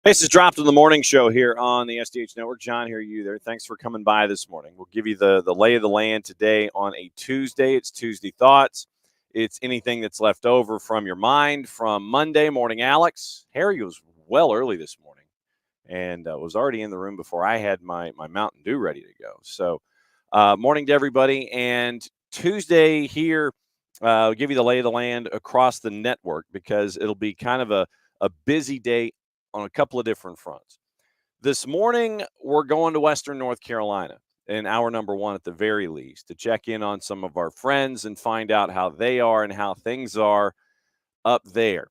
This is dropped in the morning show here on the SDH Network. John, here you there. Thanks for coming by this morning. We'll give you the lay of the land today on a Tuesday. It's Tuesday Thoughts. It's anything that's left over from your mind from Monday morning. Alex, Harry was well early this morning and was already in the room before I had my Mountain Dew ready to go. So morning to everybody. And Tuesday here, we'll give you the lay of the land across the network because it'll be kind of a busy day on a couple of different fronts. This morning, we're going to Western North Carolina in hour number one at the very least to check in on some of our friends and find out how they are and how things are up there.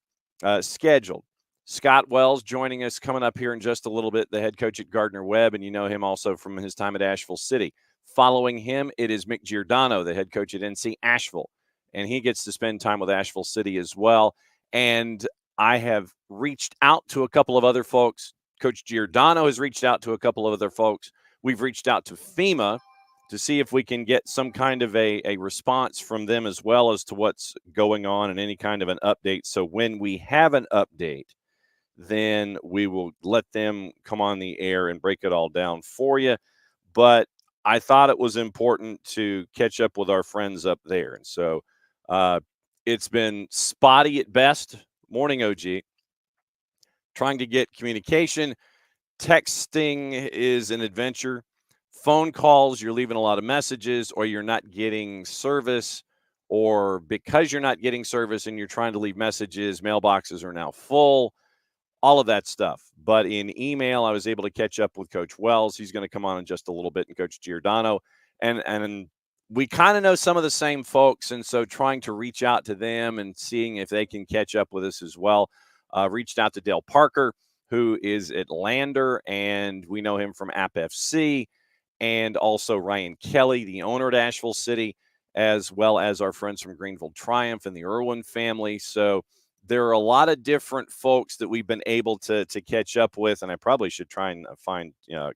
Scheduled. Scott Wells joining us coming up here in just a little bit, the head coach at Gardner-Webb, and you know him also from his time at Asheville City. Following him, it is Mick Giordano, the head coach at NC Asheville, and he gets to spend time with Asheville City as well. And I have reached out to a couple of other folks. Coach Giordano has reached out to a couple of other folks. We've reached out to FEMA to see if we can get some kind of a response from them as well as to what's going on and any kind of an update. So when we have an update, then we will let them come on the air and break it all down for you. But I thought it was important to catch up with our friends up there. And so it's been spotty at best. Morning, OG. Trying to get communication. Texting is an adventure. Phone calls, you're leaving a lot of messages, or you're not getting service, or because you're not getting service and you're trying to leave messages, mailboxes are now full, all of that stuff. But in email, I was able to catch up with Coach Wells. He's going to come on in just a little bit, and Coach Giordano. And we kind of know some of the same folks, and so trying to reach out to them and seeing if they can catch up with us as well. Reached out to Dale Parker, who is at Lander, and we know him from App FC, and also Ryan Kelly, the owner at Asheville City, as well as our friends from Greenville Triumph and the Irwin family. So there are a lot of different folks that we've been able to catch up with, and I probably should try and find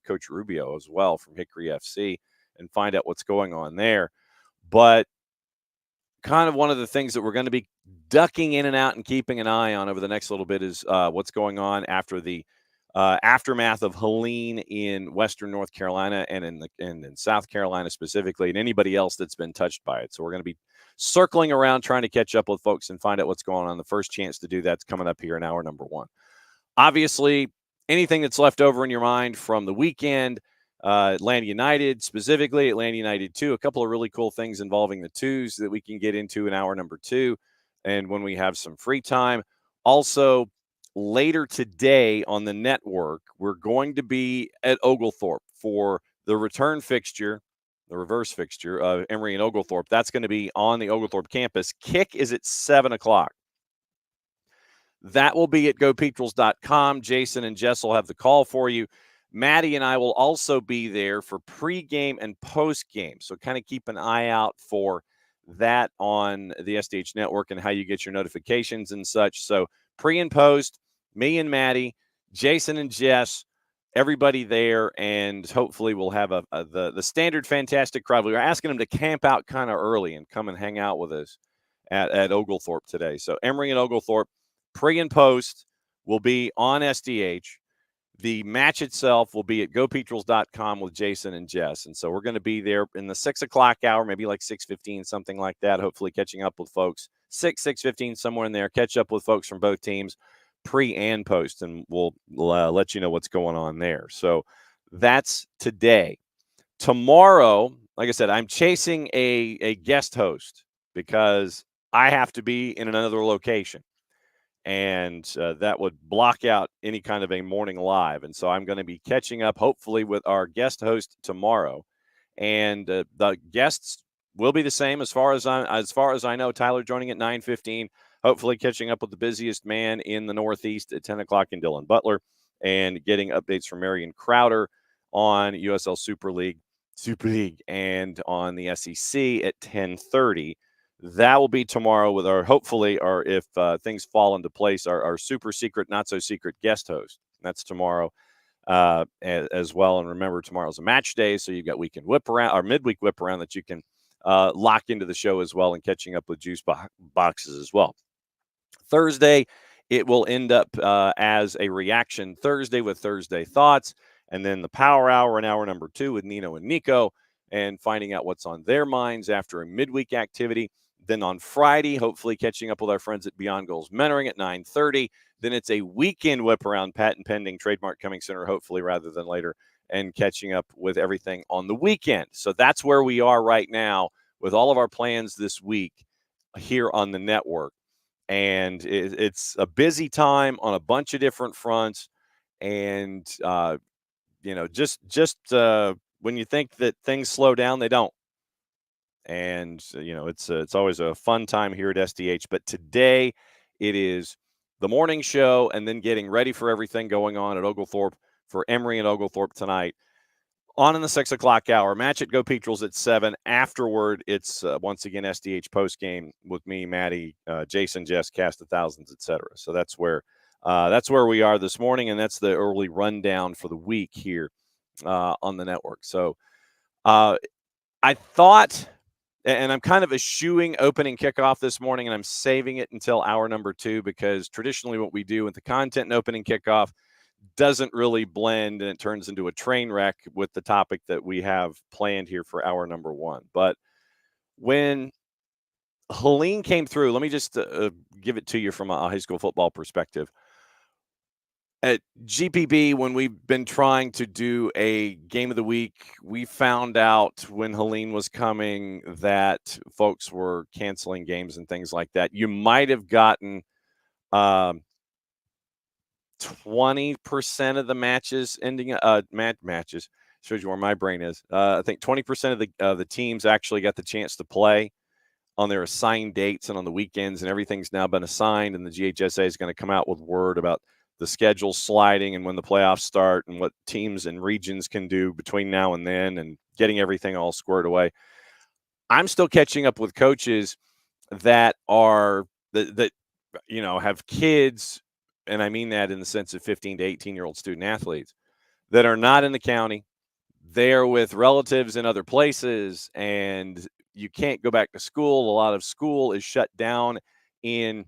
Coach Rubio as well from Hickory FC and find out what's going on there. But kind of one of the things that we're going to be ducking in and out and keeping an eye on over the next little bit is what's going on after the aftermath of Helene in Western North Carolina and in South Carolina specifically, and anybody else that's been touched by it. So we're going to be circling around trying to catch up with folks and find out what's going on. The first chance to do that's coming up here in hour number one. Obviously, anything that's left over in your mind from the weekend, Atlanta United, specifically Atlanta United 2, a couple of really cool things involving the twos that we can get into in hour number two and when we have some free time. Also, later today on the network, we're going to be at Oglethorpe for the return fixture, the reverse fixture of Emory and Oglethorpe. That's going to be on the Oglethorpe campus. Kick is at 7 o'clock. That will be at gopetrels.com. Jason and Jess will have the call for you. Maddie and I will also be there for pregame and postgame. So kind of keep an eye out for that on the SDH network and how you get your notifications and such. So pre and post, me and Maddie, Jason and Jess, everybody there, and hopefully we'll have the standard fantastic crowd. We were asking them to camp out kind of early and come and hang out with us at Oglethorpe today. So Emory and Oglethorpe, pre and post will be on SDH. The match itself will be at gopetrels.com with Jason and Jess. And so we're going to be there in the 6 o'clock hour, maybe like 6:15, something like that, hopefully catching up with folks. 6:15, somewhere in there, catch up with folks from both teams, pre and post, and we'll let you know what's going on there. So that's today. Tomorrow, like I said, I'm chasing a guest host because I have to be in another location. And that would block out any kind of a morning live. And so I'm going to be catching up, hopefully, with our guest host tomorrow. And the guests will be the same as far as I know. Tyler joining at 9:15, hopefully catching up with the busiest man in the Northeast at 10 o'clock in Dylan Butler, and getting updates from Marion Crowder on USL Super League, and on the SEC at 10:30. That will be tomorrow with our, hopefully, or if things fall into place, our super secret, not so secret guest host. That's tomorrow as well. And remember, tomorrow's a match day, so you've got weekend whip around or midweek whip around that you can lock into the show as well, and catching up with juice boxes as well. Thursday it will end up as a reaction Thursday with Thursday Thoughts, and then the Power Hour in hour number 2 with Nino and Nico, and finding out what's on their minds after a midweek activity. Then on Friday, hopefully catching up with our friends at Beyond Goals Mentoring at 9:30. Then it's a weekend whip around patent pending, trademark coming sooner, hopefully rather than later, and catching up with everything on the weekend. So that's where we are right now with all of our plans this week here on the network. And it's a busy time on a bunch of different fronts. And, just when you think that things slow down, they don't. And it's always a fun time here at SDH. But today it is the morning show, and then getting ready for everything going on at Oglethorpe for Emory and Oglethorpe tonight. On in the 6 o'clock hour, match at Go Petrels at 7. Afterward, it's once again SDH postgame with me, Maddie, Jason, Jess, Cast of Thousands, etc. So that's where we are this morning, and that's the early rundown for the week here on the network. So I thought, and I'm kind of eschewing opening kickoff this morning, and I'm saving it until hour number 2, because traditionally what we do with the content and opening kickoff doesn't really blend, and it turns into a train wreck with the topic that we have planned here for hour number 1. But when Helene came through, let me just give it to you from a high school football perspective. At GPB, when we've been trying to do a game of the week, we found out when Helene was coming that folks were canceling games and things like that. You might have gotten 20% of the matches ending matches. Shows you where my brain is. I think 20% of the teams actually got the chance to play on their assigned dates and on the weekends, and everything's now been assigned, and the GHSA is going to come out with word about the schedule sliding and when the playoffs start and what teams and regions can do between now and then, and getting everything all squared away. I'm still catching up with coaches that are that have kids, and I mean that in the sense of 15 to 18-year-old student athletes that are not in the county. They're with relatives in other places, and you can't go back to school. A lot of school is shut down in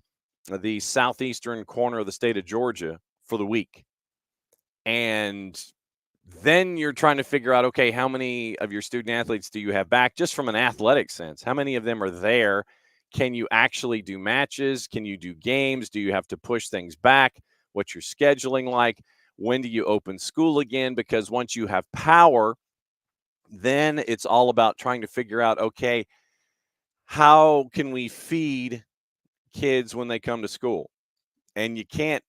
the southeastern corner of the state of Georgia for the week. And then you're trying to figure out, okay, how many of your student athletes do you have back, just from an athletic sense? How many of them are there? Can you actually do matches? Can you do games? Do you have to push things back? What's your scheduling like? When do you open school again? Because once you have power, then it's all about trying to figure out, okay, how can we feed kids when they come to school? And you can't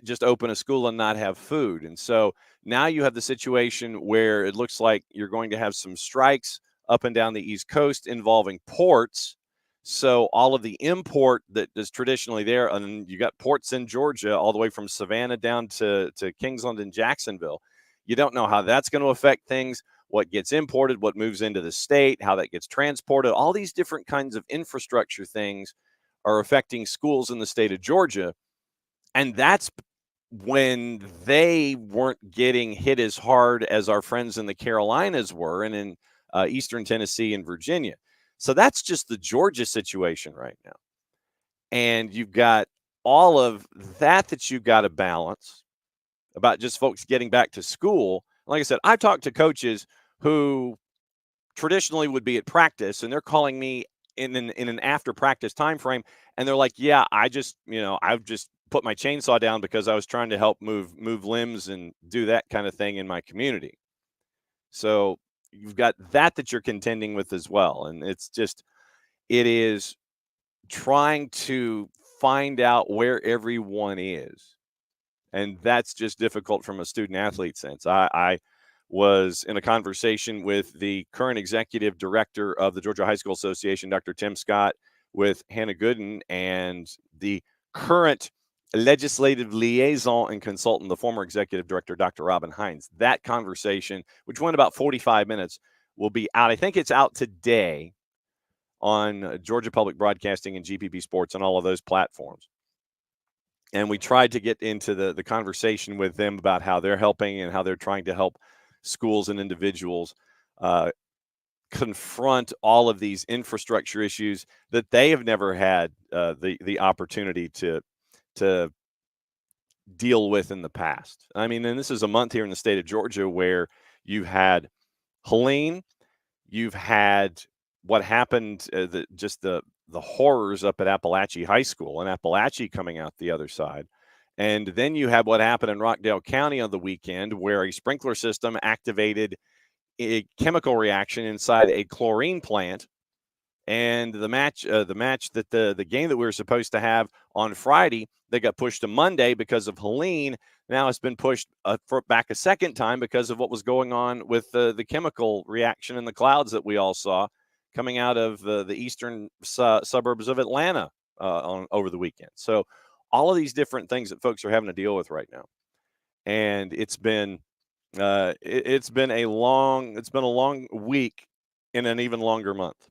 just open a school and not have food. And so now you have the situation where it looks like you're going to have some strikes up and down the East Coast involving ports. So all of the import that is traditionally there, and you got ports in Georgia all the way from Savannah down to Kingsland and Jacksonville. You don't know how that's going to affect things, what gets imported, what moves into the state, how that gets transported. All these different kinds of infrastructure things are affecting schools in the state of Georgia. And that's when they weren't getting hit as hard as our friends in the Carolinas were, and in Eastern Tennessee and Virginia. So that's just the Georgia situation right now. And you've got all of that you've got to balance about just folks getting back to school. Like I said, I've talked to coaches who traditionally would be at practice, and they're calling me in an after practice time frame, and they're like, yeah, I've just put my chainsaw down because I was trying to help move limbs and do that kind of thing in my community. So you've got that you're contending with as well. And it is trying to find out where everyone is. And that's just difficult from a student athlete sense. I was in a conversation with the current executive director of the Georgia High School Association, Dr. Tim Scott, with Hannah Gooden, and the current legislative liaison and consultant, the former executive director, Dr. Robin Hines. That conversation, which went about 45 minutes, will be out. I think it's out today on Georgia Public Broadcasting and GPB Sports and all of those platforms. And we tried to get into the conversation with them about how they're helping and how they're trying to help schools and individuals confront all of these infrastructure issues that they have never had the opportunity to deal with in the past. I mean, and this is a month here in the state of Georgia where you've had Helene, you've had what happened, the horrors up at Appalachia High School and Appalachia coming out the other side. And then you had what happened in Rockdale County on the weekend where a sprinkler system activated a chemical reaction inside a chlorine plant, and the match that the game that we were supposed to have on Friday, they got pushed to Monday because of Helene. Now it's been pushed back a second time because of what was going on with the chemical reaction in the clouds that we all saw coming out of the eastern suburbs of Atlanta over the weekend. So all of these different things that folks are having to deal with right now, and it's been a long week in an even longer month.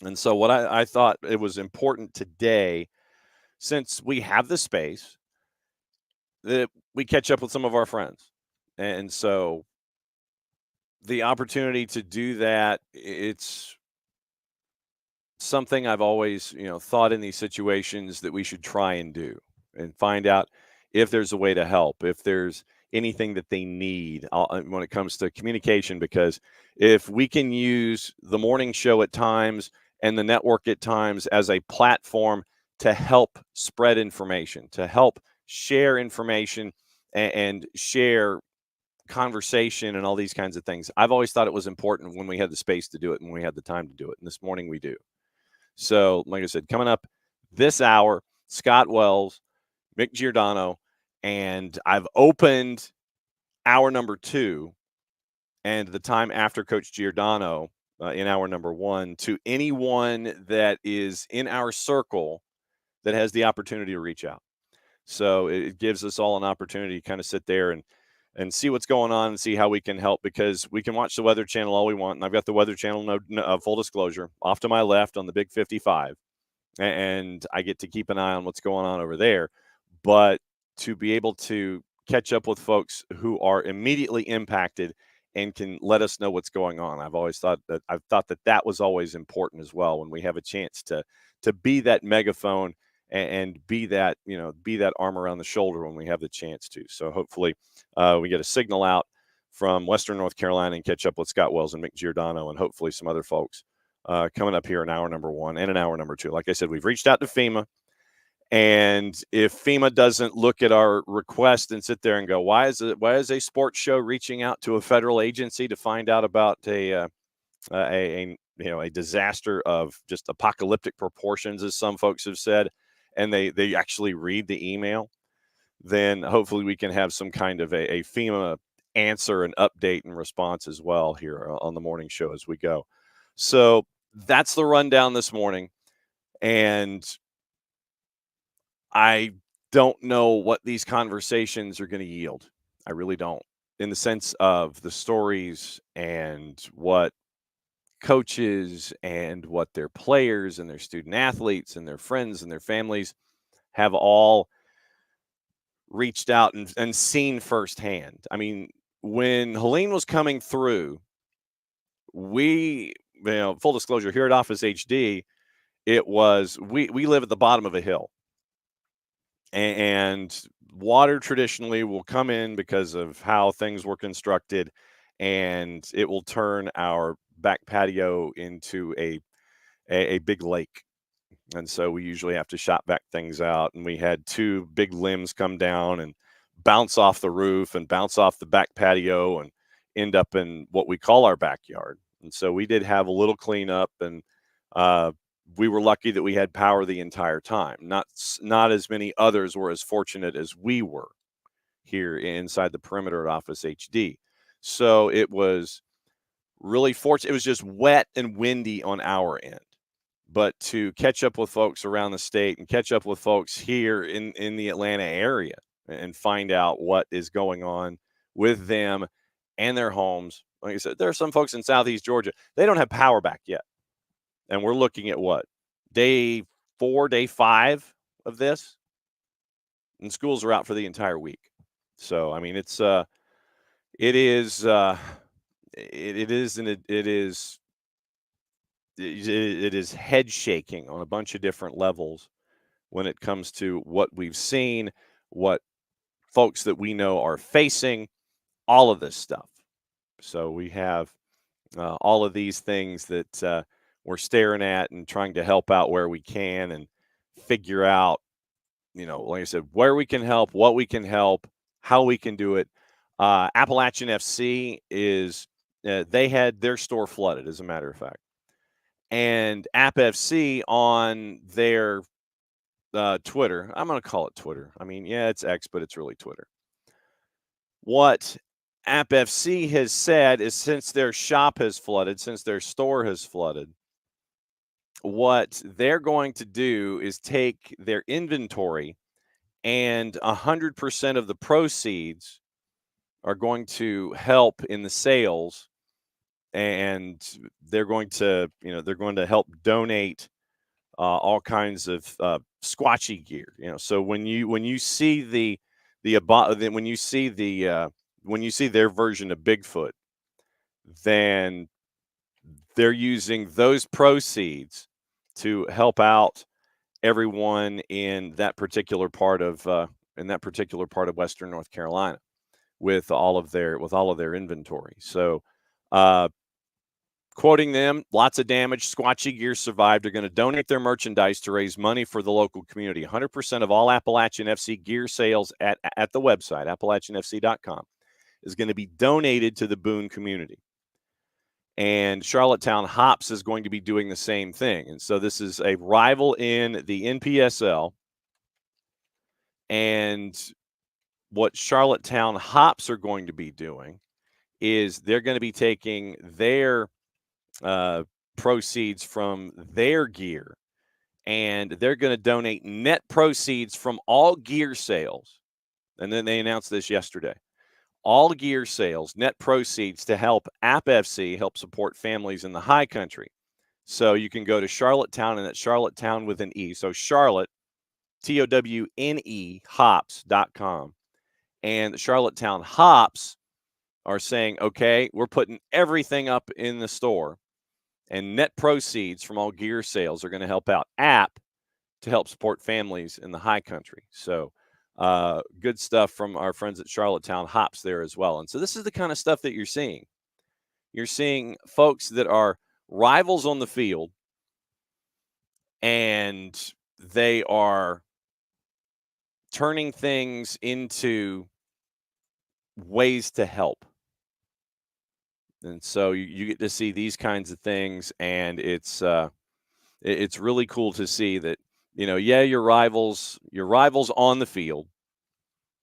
And so, what I thought it was important today, since we have the space, that we catch up with some of our friends. And so, the opportunity to do that, it's something I've always, thought in these situations that we should try and do and find out if there's a way to help, if there's anything that they need when it comes to communication. Because if we can use the morning show at times and the network at times as a platform to help spread information, to help share information and share conversation and all these kinds of things, I've always thought it was important when we had the space to do it and when we had the time to do it. And this morning we do. So, like I said, coming up this hour, Scott Wells, Mick Giordano, and I've opened hour number 2 and the time after Coach Giordano in hour number 1 to anyone that is in our circle that has the opportunity to reach out. So it gives us all an opportunity to kind of sit there and see what's going on and see how we can help, because we can watch the Weather Channel all we want. And I've got the Weather Channel, full disclosure, off to my left on the Big 55. And I get to keep an eye on what's going on over there. But to be able to catch up with folks who are immediately impacted and can let us know what's going on, I've thought that was always important as well, when we have a chance to be that megaphone and be that arm around the shoulder when we have the chance to. So hopefully we get a signal out from Western North Carolina and catch up with Scott Wells and Mick Giordano and hopefully some other folks coming up here in hour number 1 and in hour number 2. Like I said, we've reached out to FEMA, and if FEMA doesn't look at our request and sit there and go, why is a sports show reaching out to a federal agency to find out about a disaster of just apocalyptic proportions, as some folks have said, and they actually read the email, then hopefully we can have some kind of a FEMA answer and update and response as well here on the morning show as we go. So that's the rundown this morning. And I don't know what these conversations are going to yield. I really don't, in the sense of the stories and what coaches and what their players and their student athletes and their friends and their families have all reached out and seen firsthand. I mean, when Helene was coming through, full disclosure, here at Office HD, we live at the bottom of a hill, and water traditionally will come in because of how things were constructed, and it will turn our back patio into a big lake. And so we usually have to shop back things out. And we had 2 big limbs come down and bounce off the roof and bounce off the back patio and end up in what we call our backyard. And so we did have a little cleanup, and we were lucky that we had power the entire time. Not as many others were as fortunate as we were here inside the perimeter at Office HD. So it was really fortunate. It was just wet and windy on our end. But to catch up with folks around the state and catch up with folks here in the Atlanta area and find out what is going on with them and their homes. Like I said, there are some folks in Southeast Georgia, they don't have power back yet. And we're looking at what? Day 4, day 5 of this? And schools are out for the entire week. So, I mean, it is head shaking on a bunch of different levels when it comes to what we've seen, what folks that we know are facing, all of this stuff. So we have all of these things that we're staring at and trying to help out where we can and figure out, like I said, where we can help, what we can help, how we can do it. Appalachian FC they had their store flooded, as a matter of fact. And App FC on their Twitter, I'm going to call it Twitter. I mean, yeah, it's X, but it's really Twitter. What App FC has said is since their shop has flooded, since their store has flooded, what they're going to do is take their inventory and 100% of the proceeds are going to help in the sales, and they're going to help donate all kinds of squatchy gear. So when you see when you see their version of Bigfoot, then they're using those proceeds to help out everyone in that particular part of Western North Carolina with all of their inventory. So, quoting them, lots of damage, squatchy gear survived. They're going to donate their merchandise to raise money for the local community. 100% of all Appalachian FC gear sales at the website, AppalachianFC.com, is going to be donated to the Boone community. And Charlottetown Hops is going to be doing the same thing. And so this is a rival in the NPSL. And what Charlottetown Hops are going to be doing is they're going to be taking their proceeds from their gear, and they're going to donate net proceeds from all gear sales. And then they announced this yesterday. All gear sales, net proceeds to help App FC help support families in the high country. So you can go to Charlottetown, and that's Charlottetown with an E. So Charlotte, TOWNE, hops.com. And the Charlottetown Hops are saying, okay, we're putting everything up in the store, and net proceeds from all gear sales are going to help out App to help support families in the high country. So good stuff from our friends at Charlottetown Hops there as well. And so this is the kind of stuff that you're seeing. You're seeing folks that are rivals on the field, and they are turning things into ways to help. And so you get to see these kinds of things, and it's really cool to see that, your rivals on the field,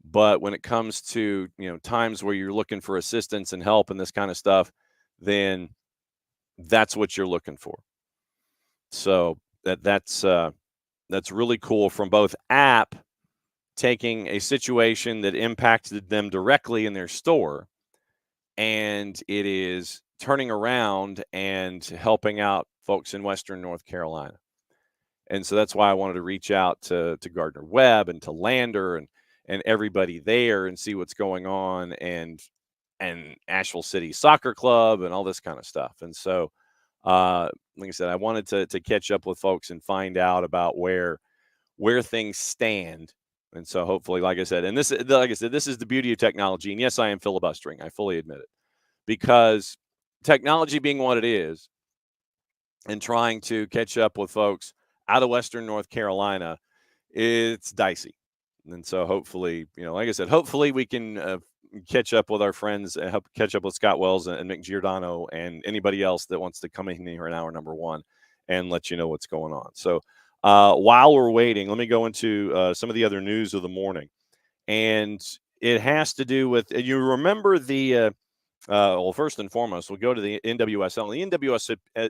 but when it comes to, times where you're looking for assistance and help and this kind of stuff, then that's what you're looking for. So that's really cool from both App taking a situation that impacted them directly in their store, and it is turning around and helping out folks in Western North Carolina. And so that's why I wanted to reach out to Gardner Webb and to Lander and everybody there and see what's going on, and Asheville City Soccer Club and all this kind of stuff. And so, like I said, I wanted to catch up with folks and find out about where things stand. And so hopefully, like I said, this is the beauty of technology. And yes, I am filibustering. I fully admit it, because technology being what it is, and trying to catch up with folks out of Western North Carolina, it's dicey. And so hopefully, like I said, hopefully we can catch up with our friends and help catch up with Scott Wells and Mick Giordano and anybody else that wants to come in here in hour number one and let you know what's going on. So while we're waiting, let me go into some of the other news of the morning. And it has to do with, you remember well, first and foremost, we'll go to the NWSL.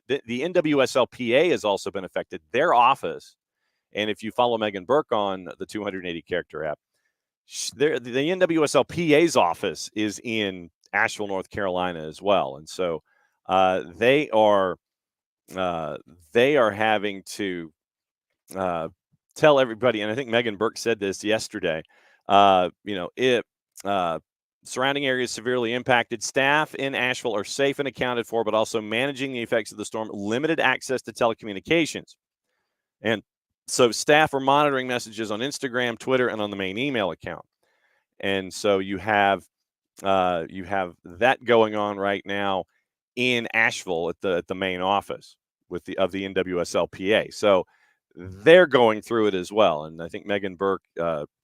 The NWSLPA has also been affected. Their office, and if you follow Megan Burke on the 280 character app, the NWSLPA's office is in Asheville, North Carolina as well. And so they are having to tell everybody, and I think Megan Burke said this yesterday, surrounding areas severely impacted. Staff in Asheville are safe and accounted for, but also managing the effects of the storm, limited access to telecommunications. And So staff are monitoring messages on Instagram, Twitter, and on the main email account. And so you have that going on right now in Asheville at the main office with the NWSLPA. So they're going through it as well. And I think Megan Burke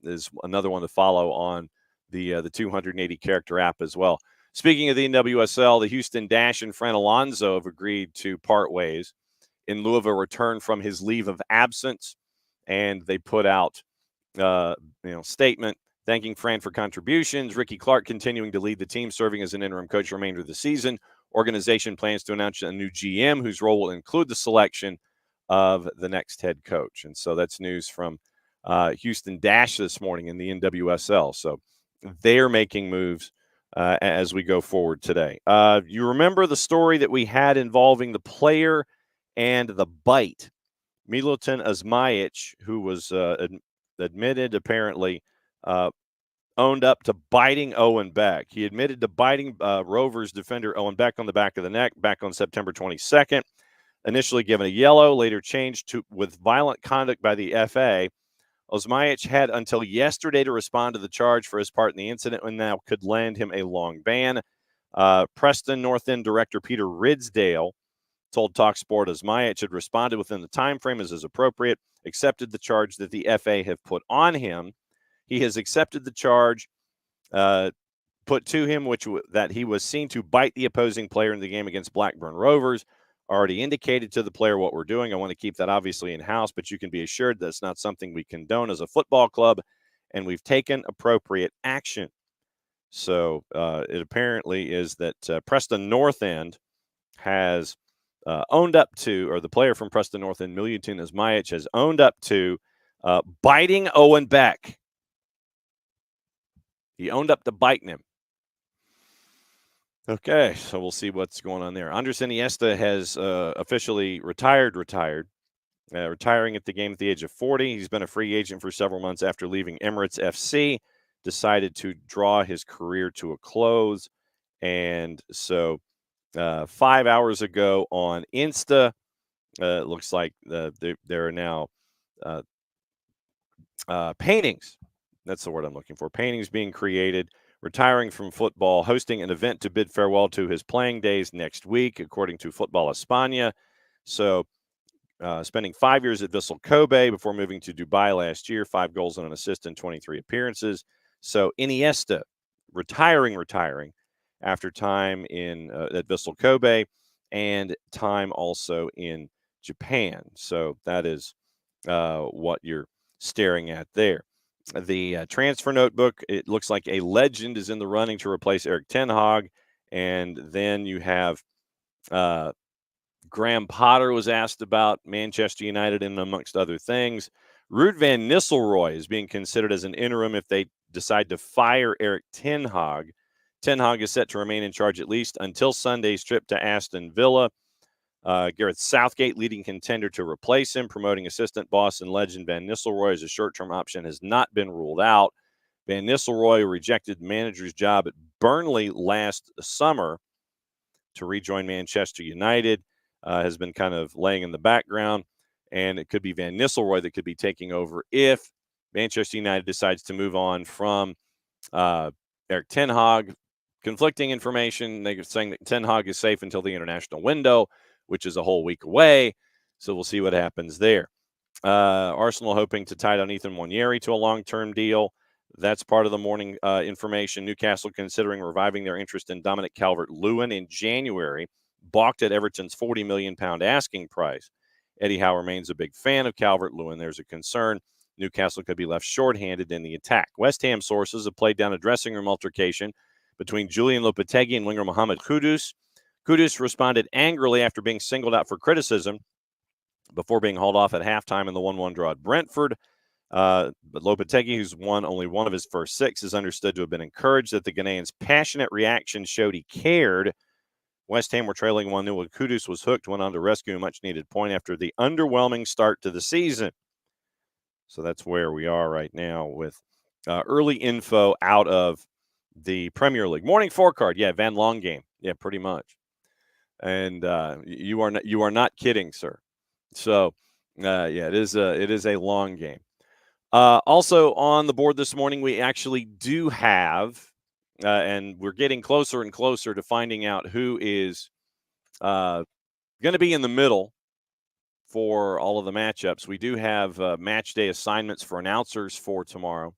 is another one to follow on the 280 character app as well. Speaking of the NWSL, the Houston Dash and Fran Alonso have agreed to part ways in lieu of a return from his leave of absence, and they put out statement thanking Fran for contributions. Ricky Clark continuing to lead the team, serving as an interim coach the remainder of the season. Organization plans to announce a new GM whose role will include the selection of the next head coach. And so that's news from Houston Dash this morning in the NWSL. So they're making moves as we go forward today. You remember the story that we had involving the player and the bite. Milutin Asmajic, who was admitted apparently owned up to biting Owen Beck. He admitted to biting Rovers defender Owen Beck on the back of the neck back on September 22nd. Initially given a yellow, later changed with violent conduct by the FA. Osmajic had until yesterday to respond to the charge for his part in the incident, and now could land him a long ban. Preston North End director Peter Ridsdale told TalkSport Osmajic had responded within the time frame as is appropriate, accepted the charge that the FA have put on him. He has accepted the charge put to him, that he was seen to bite the opposing player in the game against Blackburn Rovers. Already indicated to the player what we're doing. I want to keep that obviously in-house, but you can be assured that's not something we condone as a football club, and we've taken appropriate action. So it apparently is that Preston North End has owned up to, or the player from Preston North End, Milutin Asmajic, has owned up to biting Owen Beck. He owned up to biting him. Okay, so we'll see what's going on there. Andres Iniesta has officially retiring at the game at the age of 40. He's been a free agent for several months after leaving Emirates FC, decided to draw his career to a close. And so 5 hours ago on Insta, it looks like there are now paintings. That's the word I'm looking for. Paintings being created, retiring from football, hosting an event to bid farewell to his playing days next week, according to Football España. So spending 5 years at Vissel Kobe before moving to Dubai last year, 5 goals and an assist in 23 appearances. So Iniesta retiring after time at Vissel Kobe and time also in Japan. So that is what you're staring at there. The transfer notebook, it looks like a legend is in the running to replace Erik ten Hag. And then you have Graham Potter was asked about Manchester United and amongst other things. Ruud van Nistelrooy is being considered as an interim if they decide to fire Erik ten Hag. Ten Hag is set to remain in charge at least until Sunday's trip to Aston Villa. Gareth Southgate, leading contender to replace him, promoting assistant boss and legend Van Nistelrooy as a short-term option, has not been ruled out. Van Nistelrooy rejected the manager's job at Burnley last summer to rejoin Manchester United, has been kind of laying in the background, and it could be Van Nistelrooy that could be taking over if Manchester United decides to move on from Erik ten Hag. Conflicting information. They're saying that ten Hag is safe until the international window, which is a whole week away. So we'll see what happens there. Arsenal hoping to tie down Ethan Nwaneri to a long-term deal. That's part of the morning information. Newcastle considering reviving their interest in Dominic Calvert-Lewin in January, balked at Everton's £40 million asking price. Eddie Howe remains a big fan of Calvert-Lewin. There's a concern Newcastle could be left shorthanded in the attack. West Ham sources have played down a dressing room altercation between Julian Lopetegui and winger Mohamed Kudus. Kudus responded angrily after being singled out for criticism before being hauled off at halftime in the 1-1 draw at Brentford. But Lopetegui, who's won only one of his first 6, is understood to have been encouraged that the Ghanaian's passionate reaction showed he cared. West Ham were trailing 1-0 when Kudus was hooked, went on to rescue a much-needed point after the underwhelming start to the season. So that's where we are right now with early info out of the Premier League. Morning forecard, yeah, Van Long game. Yeah, pretty much. And you are not kidding, sir. So Yeah, it is a long game. Also on the board this morning, we actually do have, and we're getting closer and closer to finding out who is going to be in the middle for all of the matchups. We do have match day assignments for announcers for tomorrow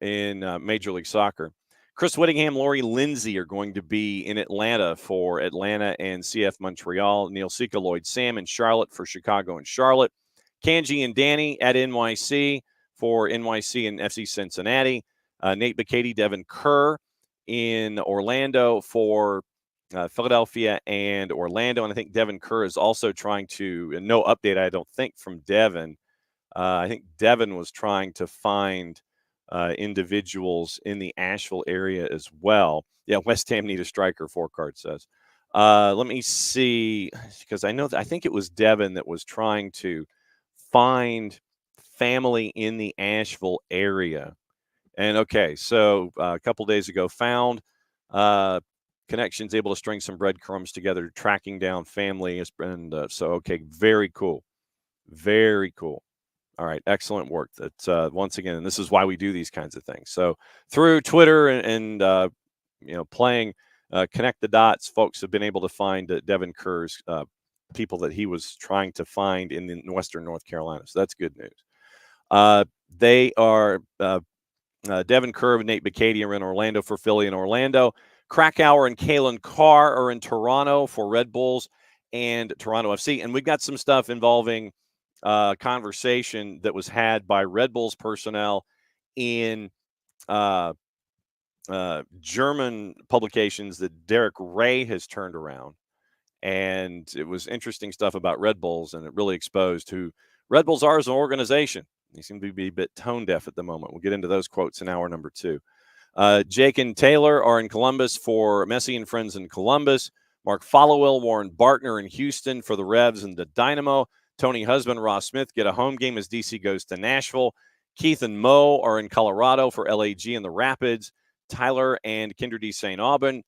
in Major League Soccer. Chris Whittingham, Lori Lindsay are going to be in Atlanta for Atlanta and CF Montreal. Neil Sika, Lloyd Sam in Charlotte for Chicago and Charlotte. Kanji and Danny at NYC for NYC and FC Cincinnati. Nate Bacady, Devin Kerr in Orlando for Philadelphia and Orlando. And I think Devin Kerr is also trying to, no update, I don't think, from Devin. I think Devin was trying to find individuals in the Asheville area as well. Yeah, West Ham need a striker, 4 card says. Let me see, because I think it was Devin that was trying to find family in the Asheville area. And okay, so a couple days ago, found connections, able to string some breadcrumbs together, tracking down family. And so, okay, very cool. Very cool. All right, excellent work. That's once again, and this is why we do these kinds of things. So through Twitter and playing connect the dots, folks have been able to find Devin Kerr's people that he was trying to find in Western North Carolina. So that's good news. They are Devin Kerr and Nate Bacady are in Orlando for Philly and Orlando. Krakauer and Kalen Carr are in Toronto for Red Bulls and Toronto FC. And we've got some stuff involving conversation that was had by Red Bulls personnel in German publications that Derek Ray has turned around. And it was interesting stuff about Red Bulls, and it really exposed who Red Bulls are as an organization. They seem to be a bit tone deaf at the moment. We'll get into those quotes in hour number 2. Jake and Taylor are in Columbus for Messi and Friends in Columbus. Mark Followell, Warren Bartner in Houston for the Revs and the Dynamo. Tony Husband, Ross Smith get a home game as DC goes to Nashville. Keith and Mo are in Colorado for LAG and the Rapids. Tyler and Kendra D. St. Aubin.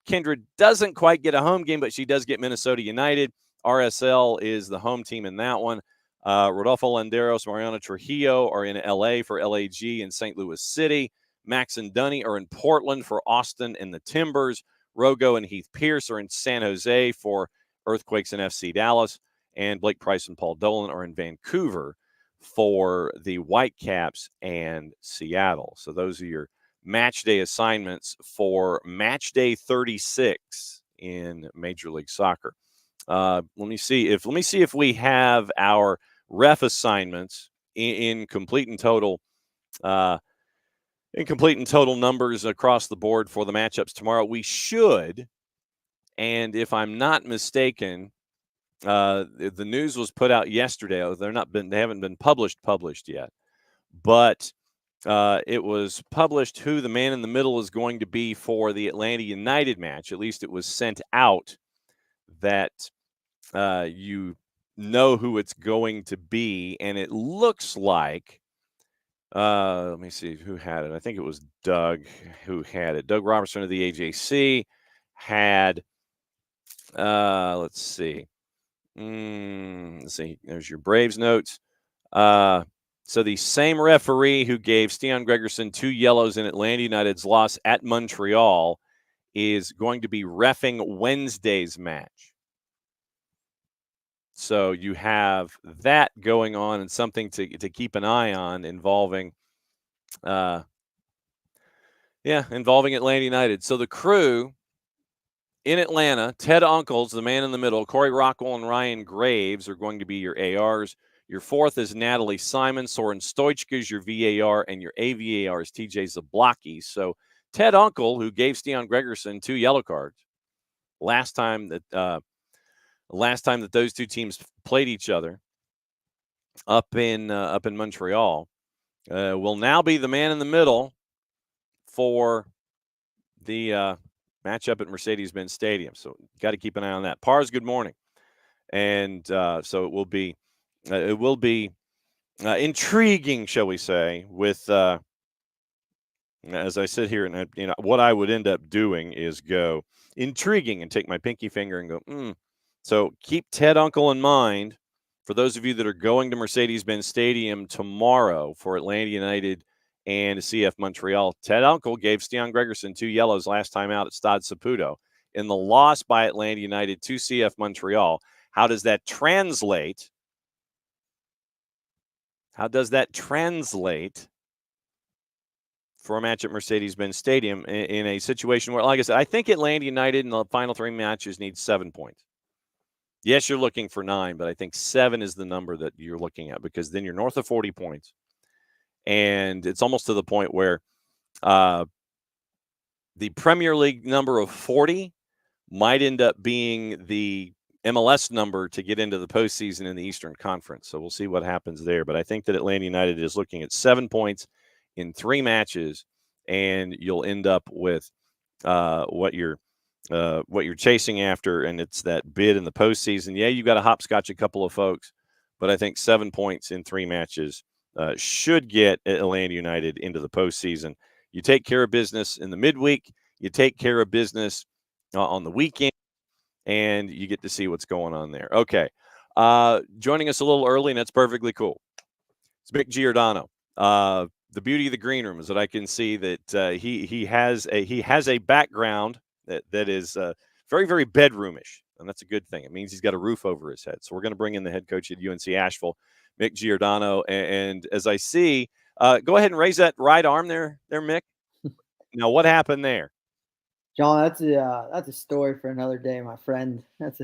Kendra doesn't quite get a home game, but she does get Minnesota United. RSL is the home team in that one. Rodolfo Landeros, Mariano Trujillo are in LA for LAG and St. Louis City. Max and Dunny are in Portland for Austin and the Timbers. Rogo and Heath Pierce are in San Jose for Earthquakes and FC Dallas. And Blake Price and Paul Dolan are in Vancouver for the Whitecaps and Seattle. So those are your match day assignments for match day 36 in Major League Soccer. Let me see if we have our ref assignments in complete and total numbers across the board for the matchups tomorrow. We should, and if I'm not mistaken, the news was put out yesterday. They haven't been published yet, but it was published who the man in the middle is going to be for the Atlanta United match. At least it was sent out that you know who it's going to be, and it looks like let me see who had it. I think it was Doug who had it. Doug Robertson of the AJC had let's see. There's your Braves notes. So the same referee who gave Stian Gregerson 2 yellows in Atlanta United's loss at Montreal is going to be reffing Wednesday's match. So you have that going on and something to keep an eye on involving Atlanta United. So the crew in Atlanta, Ted Uncles, the man in the middle, Corey Rockwell and Ryan Graves are going to be your ARs. Your fourth is Natalie Simon. Soren Stoichka is your VAR, and your AVAR is TJ Zablocki. So Ted Uncle, who gave Stian Gregerson 2 yellow cards last time that those two teams played each other up in Montreal, will now be the man in the middle for the matchup at Mercedes-Benz Stadium. So got to keep an eye on that. Pars, good morning. And so it will be intriguing, shall we say, with as I sit here and what I would end up doing is go intriguing and take my pinky finger and go, So keep Ted Uncle in mind for those of you that are going to Mercedes-Benz Stadium tomorrow for Atlanta United and CF Montreal, Ted Uncle gave Stian Gregerson 2 yellows last time out at Stade Saputo. In the loss by Atlanta United to CF Montreal, how does that translate? How does that translate for a match at Mercedes-Benz Stadium in a situation where, like I said, I think Atlanta United in the final 3 matches needs 7 points. Yes, you're looking for 9, but I think 7 is the number that you're looking at, because then you're north of 40 points. And it's almost to the point where the Premier League number of 40 might end up being the MLS number to get into the postseason in the Eastern Conference. So we'll see what happens there. But I think that Atlanta United is looking at 7 points in 3 matches, and you'll end up with what you're chasing after, and it's that bid in the postseason. Yeah, you got to hopscotch a couple of folks, but I think 7 points in 3 matches should get Atlanta United into the postseason. You take care of business in the midweek, you take care of business on the weekend, and you get to see what's going on there. Okay, joining us a little early, and that's perfectly cool. It's Mick Giordano. The beauty of the green room is that I can see that he has a background that is very, very bedroomish, and that's a good thing. It means he's got a roof over his head. So we're going to bring in the head coach at UNC Asheville, Mick Giordano, and as I see, go ahead and raise that right arm there, Mick. Now, what happened there? John, that's a story for another day, my friend. That's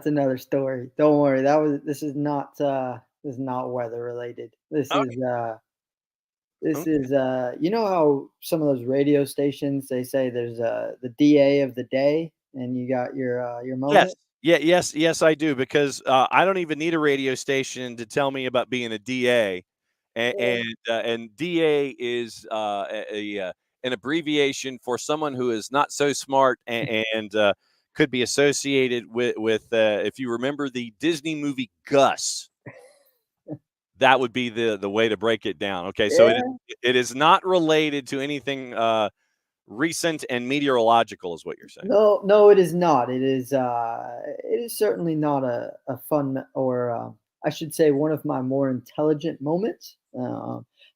another story. Don't worry. This is not weather related. This is you know how some of those radio stations, they say there's the DA of the day, and you got your moment. Yes. Yes, I do, because I don't even need a radio station to tell me about being a DA, and DA is an abbreviation for someone who is not so smart and could be associated with if you remember the Disney movie Gus, that would be the way to break it down. Okay, so Yeah. it is not related to anything recent and meteorological, is what you're saying. No, it is not. It is certainly not a fun, or I should say, one of my more intelligent moments.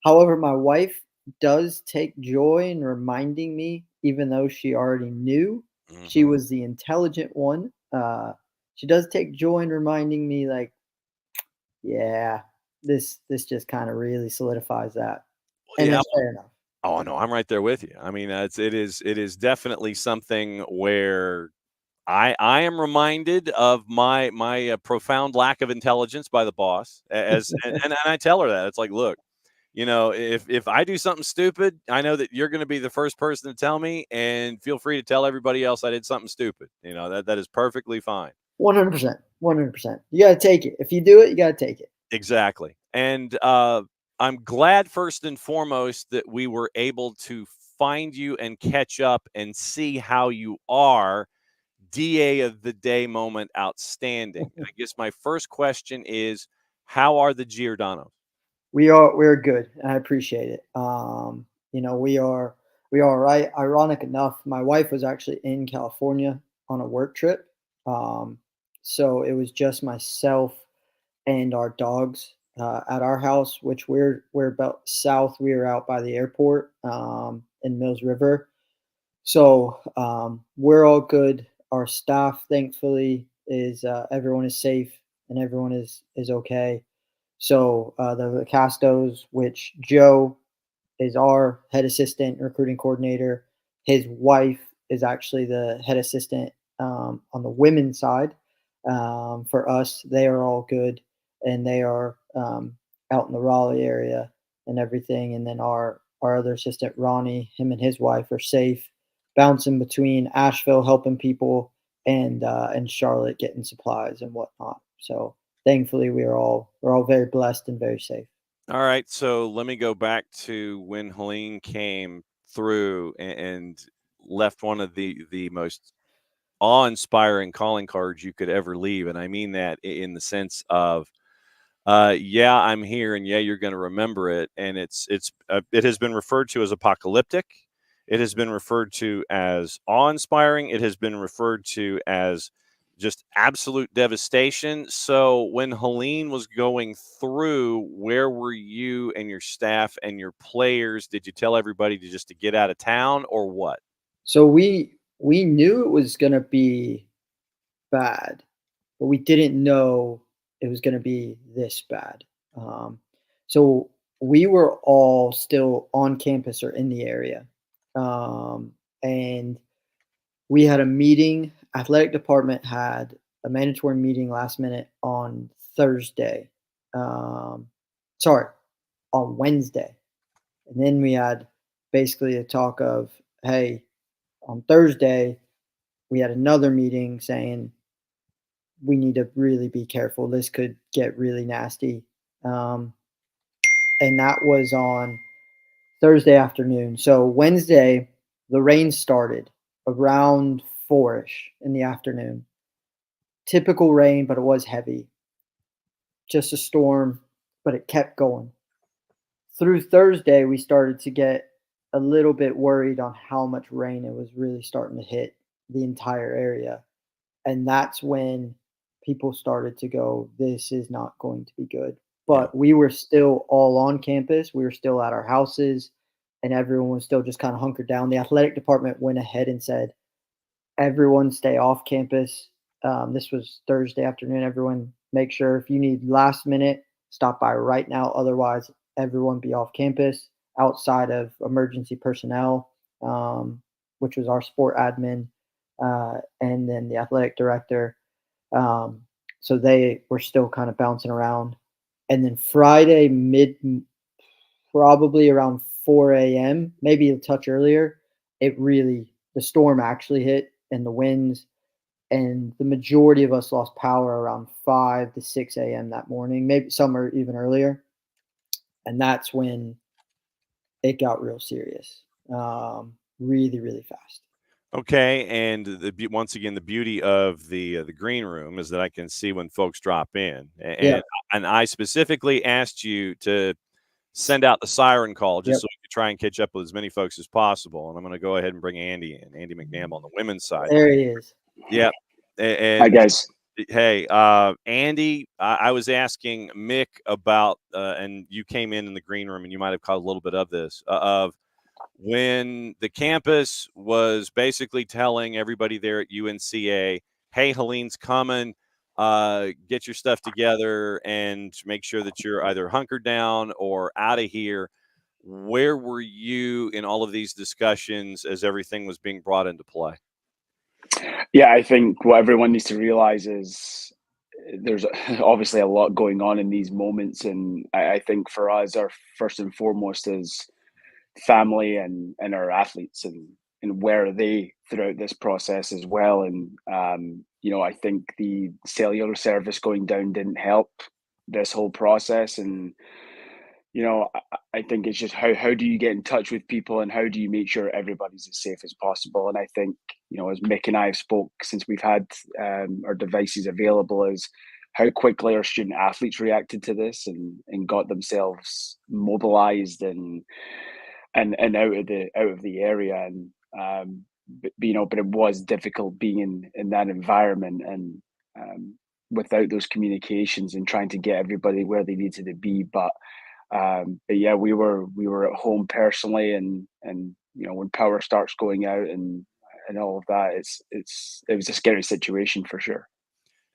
However, my wife does take joy in reminding me, even though she already knew she Mm-hmm. was the intelligent one. She does take joy in reminding me, like, yeah, this just kind of really solidifies that, and Yeah. it's fair enough. Oh no, I'm right there with you. I mean, it is definitely something where I am reminded of my profound lack of intelligence by the boss, and I tell her that. It's like, look, if I do something stupid, I know that you're going to be the first person to tell me, and feel free to tell everybody else I did something stupid. That is perfectly fine. 100%, 100%. You got to take it. If you do it, you got to take it. Exactly. And I'm glad, first and foremost, that we were able to find you and catch up and see how you are. DA of the day moment, outstanding. I guess my first question is, how are the Giordanos? We're good. And I appreciate it. We are right. Ironic enough, my wife was actually in California on a work trip. Um, so it was just myself and our dogs at our house, which we're about south. We are out by the airport in Mills River. So we're all good. Our staff, thankfully, is everyone is safe and everyone is okay. So the Castos, which Joe is our head assistant, recruiting coordinator. His wife is actually the head assistant on the women's side. For us, they are all good, and they are out in the Raleigh area and everything. And then our other assistant, Ronnie, him and his wife are safe, bouncing between Asheville, helping people, and Charlotte, getting supplies and whatnot. So thankfully, we're all very blessed and very safe. All right, so let me go back to when Helene came through and left one of the most awe-inspiring calling cards you could ever leave, and I mean that in the sense of, yeah, I'm here, and yeah, you're going to remember it, and it has been referred to as apocalyptic. It has been referred to as awe-inspiring. It has been referred to as just absolute devastation. So when Helene was going through, where were you and your staff and your players? Did you tell everybody to get out of town or what? So we knew it was gonna be bad, but we didn't know it was gonna be this bad. Um, so we were all still on campus or in the area, and we had a meeting. Athletic department had a mandatory meeting last minute on Thursday. Um, sorry, on Wednesday, and then we had basically a talk of, hey, on Thursday we had another meeting saying we need to really be careful. This could get really nasty. Um, and that was on Thursday afternoon. So Wednesday, the rain started around 4ish in the afternoon. Typical rain, but it was heavy. Just a storm, but it kept going. Through Thursday, we started to get a little bit worried on how much rain it was really starting to hit the entire area. And that's when people started to go, this is not going to be good. Yeah. But we were still all on campus. We were still at our houses, and everyone was still just kind of hunkered down. The athletic department went ahead and said, everyone stay off campus. This was Thursday afternoon. Everyone make sure if you need last minute, stop by right now. Otherwise, everyone be off campus outside of emergency personnel, which was our sport admin, and then the athletic director. Um, so they were still kind of bouncing around. And then Friday, probably around 4 a.m., maybe a touch earlier, the storm actually hit and the winds. And the majority of us lost power around 5 to 6 a.m. that morning, maybe some are even earlier. And that's when it got real serious, really, really fast. Okay, and once again, the beauty of the green room is that I can see when folks drop in, Yeah. and I specifically asked you to send out the siren call just Yep. so we could try and catch up with as many folks as possible. And I'm going to go ahead and bring Andy in, Andy McNam on the women's side. There he is. Yeah, Hi, and guys. hey, Andy, I was asking Mick about, and you came in the green room, and you might have caught a little bit of this of when the campus was basically telling everybody there at UNCA, hey, Helene's coming, get your stuff together and make sure that you're either hunkered down or out of here. Where were you in all of these discussions as everything was being brought into play? Yeah, I think what everyone needs to realize is there's obviously a lot going on in these moments, and I think for us, our first and foremost is family and our athletes and where are they throughout this process as well. And I think the cellular service going down didn't help this whole process. And I think it's just how do you get in touch with people and how do you make sure everybody's as safe as possible? And I think, as Mick and I have spoke since we've had our devices available, is how quickly our student athletes reacted to this and got themselves mobilized and out of the area. And but it was difficult being in that environment and without those communications and trying to get everybody where they needed to be. But yeah, we were at home personally, and when power starts going out and all of that, it was a scary situation for sure.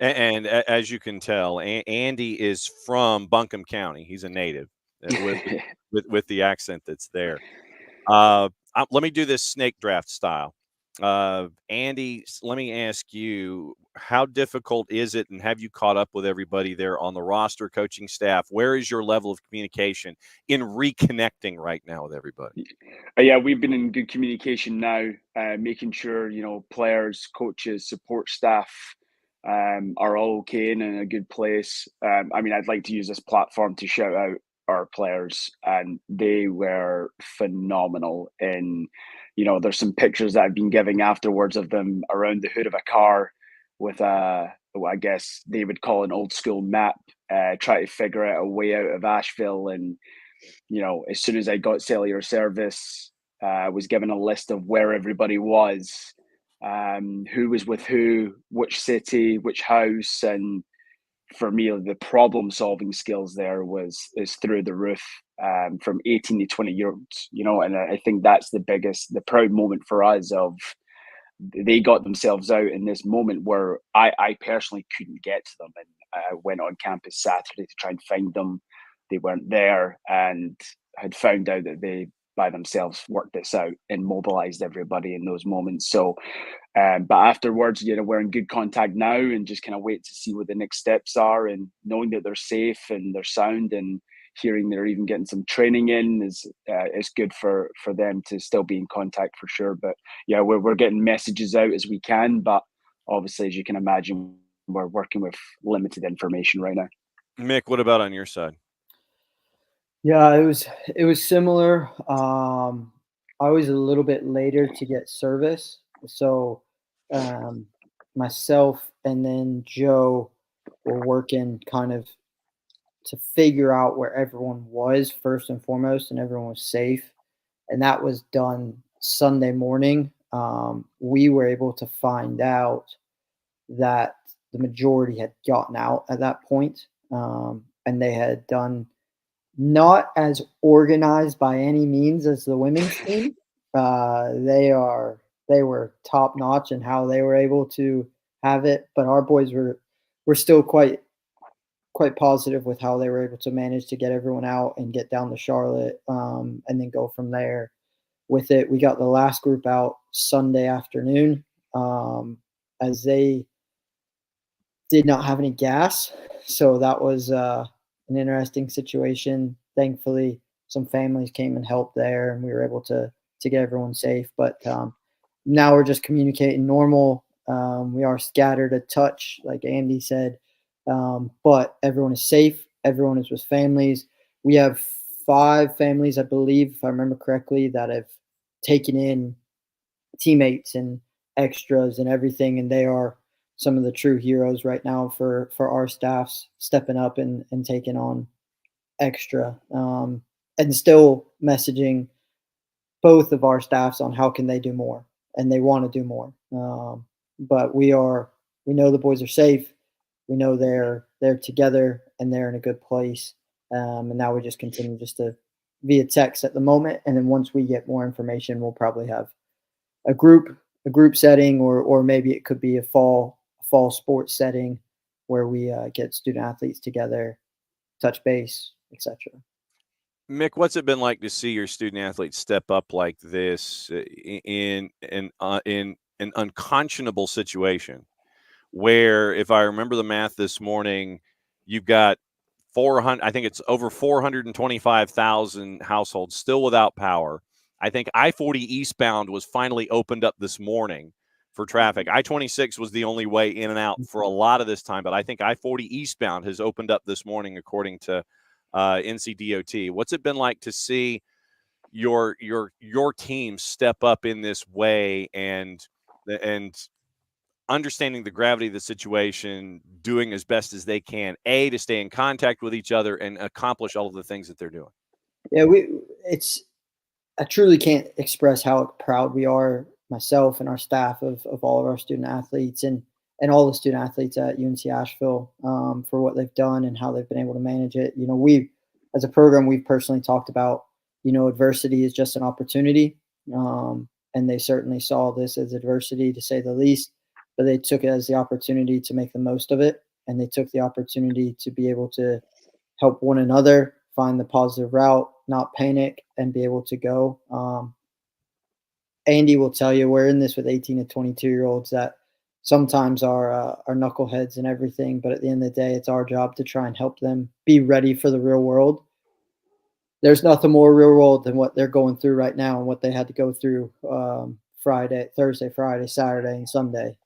And as you can tell, Andy is from Buncombe County. He's a native with the accent that's there. Let me do this snake draft style. Andy, let me ask you, how difficult is it, and have you caught up with everybody there on the roster, coaching staff? Where is your level of communication in reconnecting right now with everybody? Yeah, we've been in good communication now, making sure players, coaches, support staff are all okay and in a good place. I'd like to use this platform to shout out our players, and they were phenomenal. And there's some pictures that I've been giving afterwards of them around the hood of a car with what I guess they would call an old school map, try to figure out a way out of Asheville. And as soon as I got cellular service, I was given a list of where everybody was. who was with who, which city, which house, and for me, the problem solving skills there is through the roof, from 18 to 20 year olds, and I think that's the proud moment for us of they got themselves out in this moment where I personally couldn't get to them. And I went on campus Saturday to try and find them. They weren't there and had found out that they by themselves worked this out and mobilized everybody in those moments. So but afterwards, we're in good contact now and just kind of wait to see what the next steps are, and knowing that they're safe and they're sound, and hearing they're even getting some training in is good for them to still be in contact for sure. But yeah, we're getting messages out as we can, but obviously, as you can imagine, we're working with limited information right now. Mick, what about on your side? Yeah, it was similar. I was a little bit later to get service, so um, myself and then Joe were working kind of to figure out where everyone was first and foremost, and everyone was safe, and that was done Sunday morning. We were able to find out that the majority had gotten out at that point, and they had done not as organized by any means as the women's team. They were top notch in how they were able to have it, but our boys were still quite positive with how they were able to manage to get everyone out and get down to Charlotte, and then go from there with it. We got the last group out Sunday afternoon, as they did not have any gas, so that was an interesting situation. Thankfully, some families came and helped there, and we were able to get everyone safe. But now we're just communicating normal. We are scattered a touch, like Andy said, but everyone is safe. Everyone is with families. We have 5 families, I believe, if I remember correctly, that have taken in teammates and extras and everything, and they are some of the true heroes right now for our staffs, stepping up and taking on extra, and still messaging both of our staffs on how can they do more, and they want to do more. But we know the boys are safe. We know they're together and they're in a good place. And now we just continue just to via text at the moment, and then once we get more information, we'll probably have a group setting, or maybe it could be a fall sports setting where we get student athletes together, touch base, etc. Mick, what's it been like to see your student athletes step up like this in an unconscionable situation where, if I remember the math this morning, you've got 400, I think it's over 425,000 households still without power. I think I-40 eastbound was finally opened up this morning for traffic. I-26 was the only way in and out for a lot of this time, but I think I-40 eastbound has opened up this morning, according to NCDOT. What's it been like to see your team step up in this way and understanding the gravity of the situation, doing as best as they can, to stay in contact with each other and accomplish all of the things that they're doing? Yeah, I truly can't express how proud we are, myself and our staff, of all of our student athletes, and all the student athletes at UNC Asheville, for what they've done and how they've been able to manage it. We, as a program, we've personally talked about, adversity is just an opportunity. And they certainly saw this as adversity, to say the least, but they took it as the opportunity to make the most of it. And they took the opportunity to be able to help one another find the positive route, not panic, and be able to go. Andy will tell you we're in this with 18 to 22-year-olds that sometimes are knuckleheads and everything, but at the end of the day, it's our job to try and help them be ready for the real world. There's nothing more real world than what they're going through right now and what they had to go through Thursday, Friday, Saturday, and Sunday.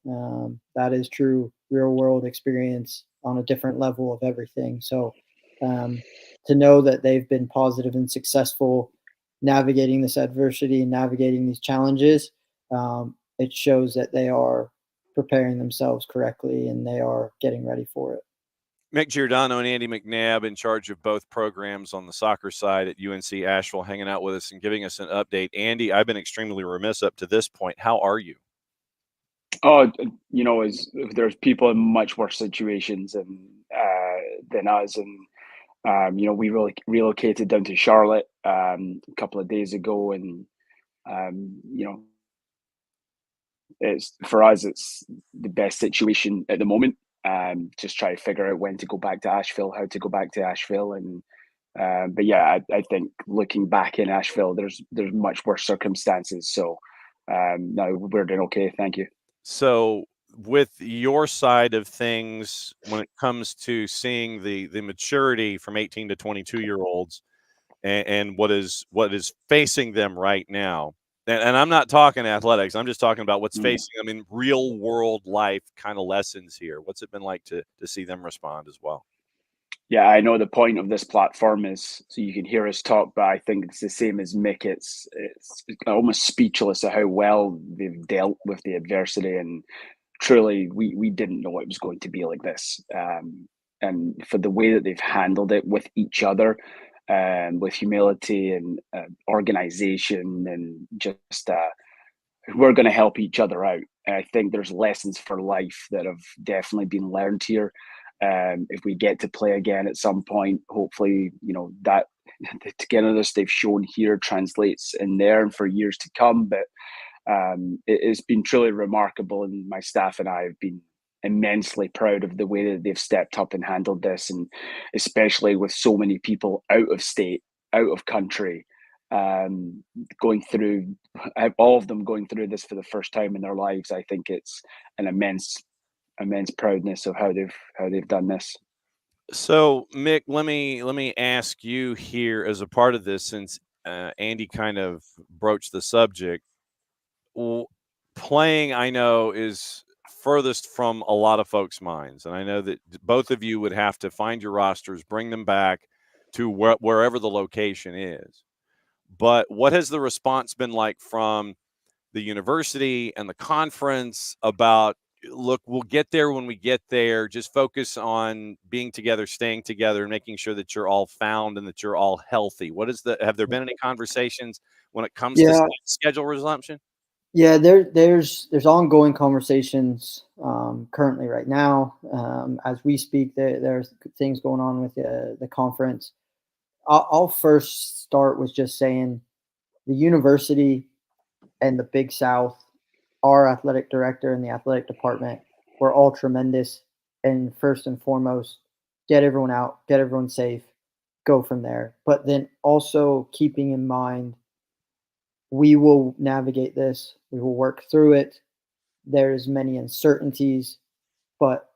That is true real world experience on a different level of everything. So to know that they've been positive and successful navigating this adversity and navigating these challenges, it shows that they are preparing themselves correctly and they are getting ready for it. Mick Giordano and Andy McNabb, in charge of both programs on the soccer side at UNC Asheville, hanging out with us and giving us an update. Andy, I've been extremely remiss up to this point. How are you? Oh, as there's people in much worse situations than us, and we really relocated down to Charlotte a couple of days ago, and it's for us, it's the best situation at the moment. Just try to figure out when to go back to Asheville, how to go back to Asheville, and but yeah, I think looking back in Asheville, there's much worse circumstances. So no, we're doing okay, thank you. So, with your side of things, when it comes to seeing the maturity from 18 to 22-year-olds and what is facing them right now, and I'm not talking athletics, I'm just talking about what's Mm. facing them in real world life kind of lessons here. What's it been like to see them respond as well? Yeah, I know the point of this platform is so you can hear us talk, but I think it's the same as Mick. It's almost speechless at how well they've dealt with the adversity, and truly, we didn't know it was going to be like this. And for the way that they've handled it with each other, with humility and organization, and just we're going to help each other out. And I think there's lessons for life that have definitely been learned here. If we get to play again at some point, hopefully, that the togetherness they've shown here translates in there and for years to come. But it's been truly remarkable, and my staff and I have been immensely proud of the way that they've stepped up and handled this, and especially with so many people out of state, out of country, going through all of them going through this for the first time in their lives. I think it's an immense proudness of how they've done this. So, Mick, let me ask you here as a part of this, since Andy kind of broached the subject. w- Playing, I know, is furthest from a lot of folks' minds, and I know that both of you would have to find your rosters, bring them back to wherever the location is. But what has the response been like from the university and the conference about, look, we'll get there when we get there, just focus on being together, staying together, and making sure that you're all found and that you're all healthy? Have there been any conversations when it comes to Yeah, schedule resumption? yeah. There's ongoing conversations currently right now as we speak. There's things going on with the conference. I'll first start with just saying the university and the Big South, our athletic director and the athletic department were all tremendous. And first and foremost, get everyone out, get everyone safe, go from there. But then also keeping in mind, we will navigate this, we will work through it. There's many uncertainties, but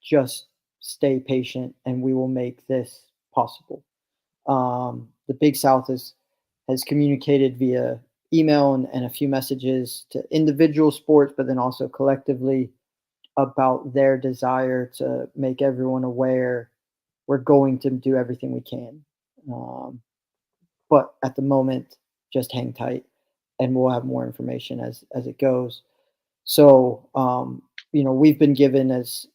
just stay patient and we will make this possible. The Big South has communicated via email and a few messages to individual sports, but then also collectively about their desire to make everyone aware we're going to do everything we can. Um, but at the moment, just hang tight, and we'll have more information as it goes. So, we've been given as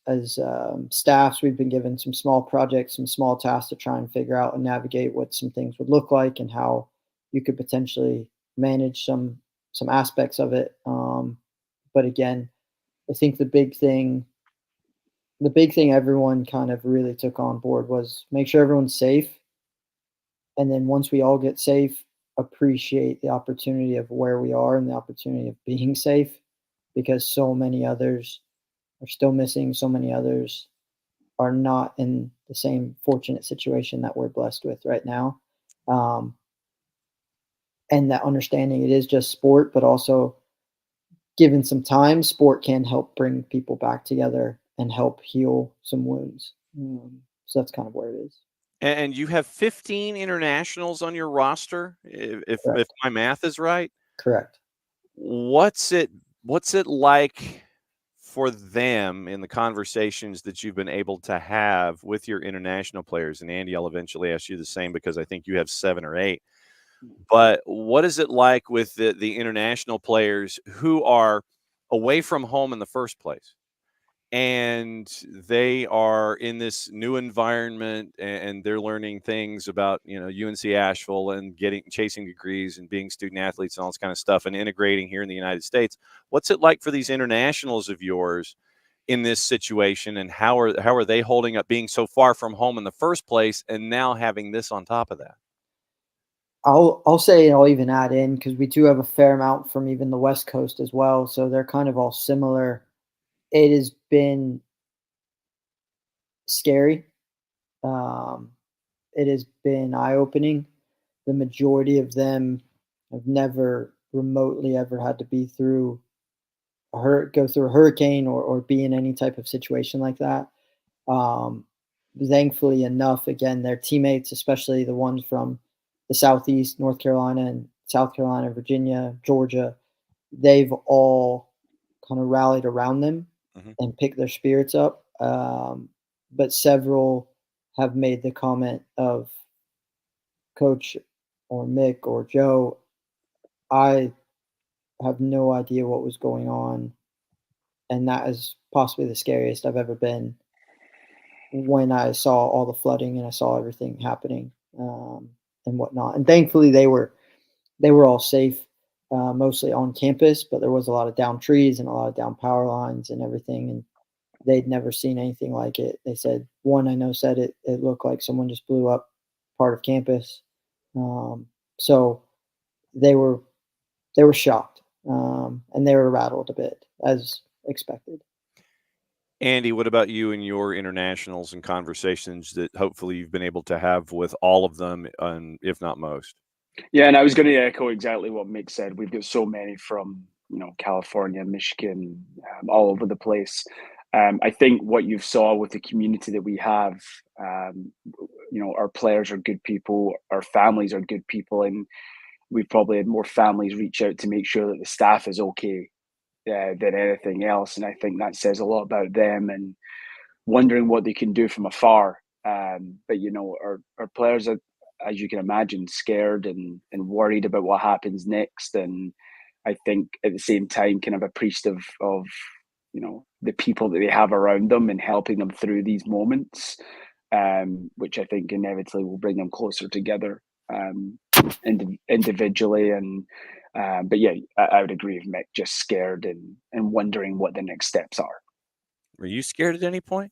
staffs, we've been given some small projects, some small tasks to try and figure out and navigate what some things would look like and how you could potentially manage some aspects of it. But again, I think the big thing everyone kind of really took on board was make sure everyone's safe, and then once we all get safe, appreciate the opportunity of where we are and the opportunity of being safe, because so many others are still missing. So many others are not in the same fortunate situation that we're blessed with right now. Um, and that understanding it is just sport, but also given some time, sport can help bring people back together and help heal some wounds. So that's kind of where it is. And you have 15 internationals on your roster, if Correct. my math is right. Correct. What's it like for them in the conversations that you've been able to have with your international players? And Andy, I'll eventually ask you the same because I think you have 7 or 8. But what is it like with the international players who are away from home in the first place? and they are in this new environment, and they're learning things about, UNC Asheville, and chasing degrees and being student athletes and all this kind of stuff, and integrating here in the United States. What's it like for these internationals of yours in this situation, and how are they holding up, being so far from home in the first place and now having this on top of that? I'll say, and I'll even add in, because we do have a fair amount from even the West Coast as well, so they're kind of all similar. It has been scary. Um, it has been eye opening. The majority of them have never remotely ever had to be through go through a hurricane, or be in any type of situation like that. Um, Thankfully enough, again, their teammates, especially the ones from the Southeast, North Carolina and South Carolina, Virginia, Georgia, they've all kind of rallied around them Mhm. and picked their spirits up. But several have made the comment of, Coach or Mick or Joe, I have no idea what was going on. And that is possibly the scariest I've ever been, when I saw all the flooding and I saw everything happening, and whatnot. And thankfully, they were all safe, mostly on campus, but there was a lot of down trees and a lot of down power lines and everything. And they'd never seen anything like it. They said, one I know said it looked like someone just blew up part of campus. So they were they were shocked, and they were rattled a bit, as expected. Andy, what about you and your internationals and conversations that hopefully you've been able to have with all of them, and if not most? Yeah, and I was going to echo exactly what Mick said. We've got so many from California, Michigan, all over the place. I think what you saw with the community that we have, um, our players are good people, our families are good people, and we've probably had more families reach out to make sure that the staff is okay than anything else. And I think that says a lot about them and wondering what they can do from afar. But our players are, as you can imagine, scared and worried about what happens next. And I think at the same time, kind of appreciative of the people that they have around them and helping them through these moments, which I think inevitably will bring them closer together, individually. And but yeah, I would agree with Mick, just scared and wondering what the next steps are. Were you scared at any point?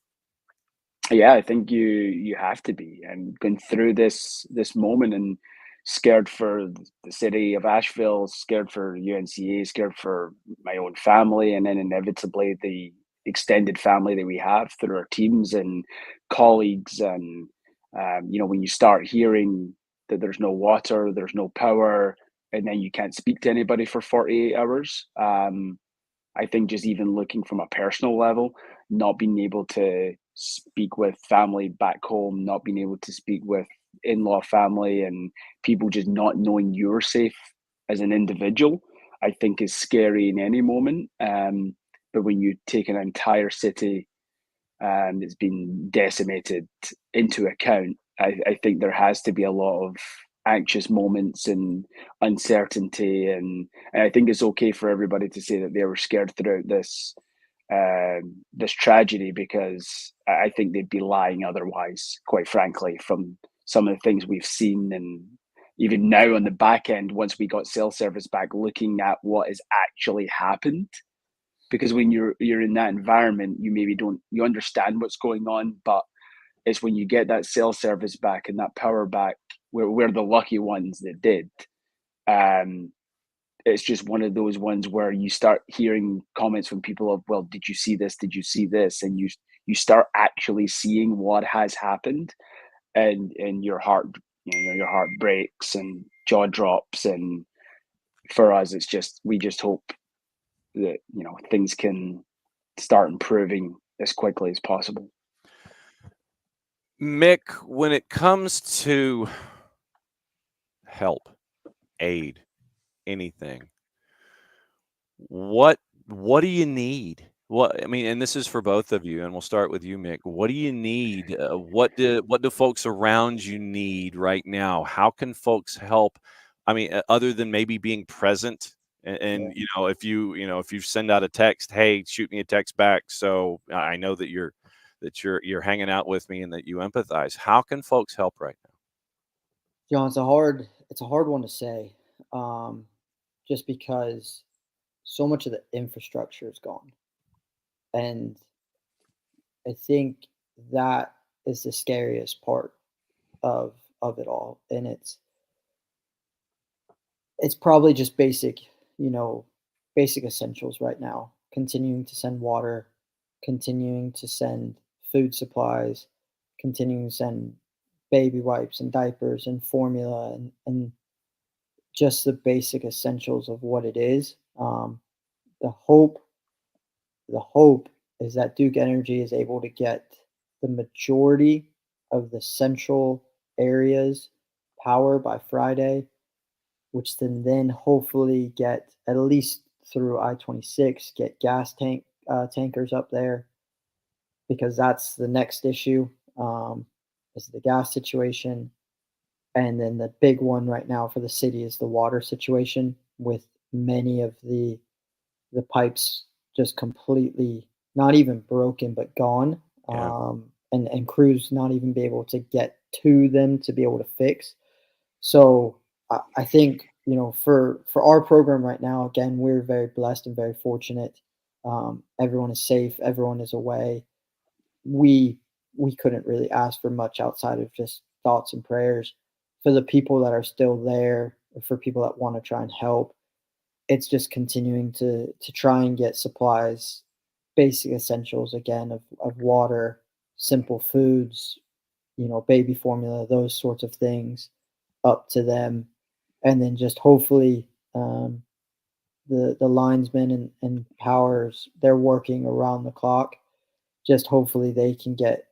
Yeah, I think you have to be, and going through this moment, and scared for the city of Asheville, scared for UNCA, scared for my own family, and then inevitably the extended family that we have through our teams and colleagues. And when you start hearing that there's no water, there's no power, and then you can't speak to anybody for 48 hours. I think just even looking from a personal level, not being able to speak with family back home, not being able to speak with in-law family, and people just not knowing you're safe as an individual, I think is scary in any moment. But when you take an entire city that's been decimated into account, I think there has to be a lot of anxious moments and uncertainty, and I think it's okay for everybody to say that they were scared throughout this tragedy, because I think they'd be lying otherwise, quite frankly, from some of the things we've seen. And even now on the back end, once we got cell service back, looking at what has actually happened, because when you're in that environment, you maybe don't you understand what's going on, but it's when you get that cell service back and that power back, we're the lucky ones that did. Um, it's just one of those ones where you start hearing comments from people of, well, did you see this? Did you see this? And you start actually seeing what has happened, and your heart, your heart breaks and jaw drops. And for us, it's just we just hope that things can start improving as quickly as possible. Mick, when it comes to help, aid, anything, what do you need? What I mean, and this is for both of you, and we'll start with you, Mick. What do you need? What do folks around you need right now? How can folks help? I mean, other than maybe being present And if you send out a text, hey, shoot me a text back, so I know that you're hanging out with me and that you empathize. How can folks help right now? John, it's a hard one to say, um, just because so much of the infrastructure is gone, and I think that is the scariest part of it all. And it's probably just you know, basic essentials right now. Continuing to send water, continuing to send food supplies, continuing to send baby wipes and diapers and formula and just the basic essentials of what it is. The hope, the hope is that Duke Energy is able to get the majority of the central areas power by Friday, which then hopefully get at least through I-26, get tankers up there, because that's the next issue, is the gas situation. And then the big one right now for the city is the water situation, with many of the pipes just completely not even broken but gone, Yeah. and crews not even be able to get to them to be able to fix. So I think, for our program right now, again, we're very blessed and very fortunate. Everyone is safe, everyone is away. We couldn't really ask for much outside of just thoughts and prayers for the people that are still there, or for people that want to try and help. It's just continuing to try and get supplies, basic essentials again, of water, simple foods, baby formula, those sorts of things, up to them. And then just hopefully, the linesmen and powers, they're working around the clock. Just hopefully they can get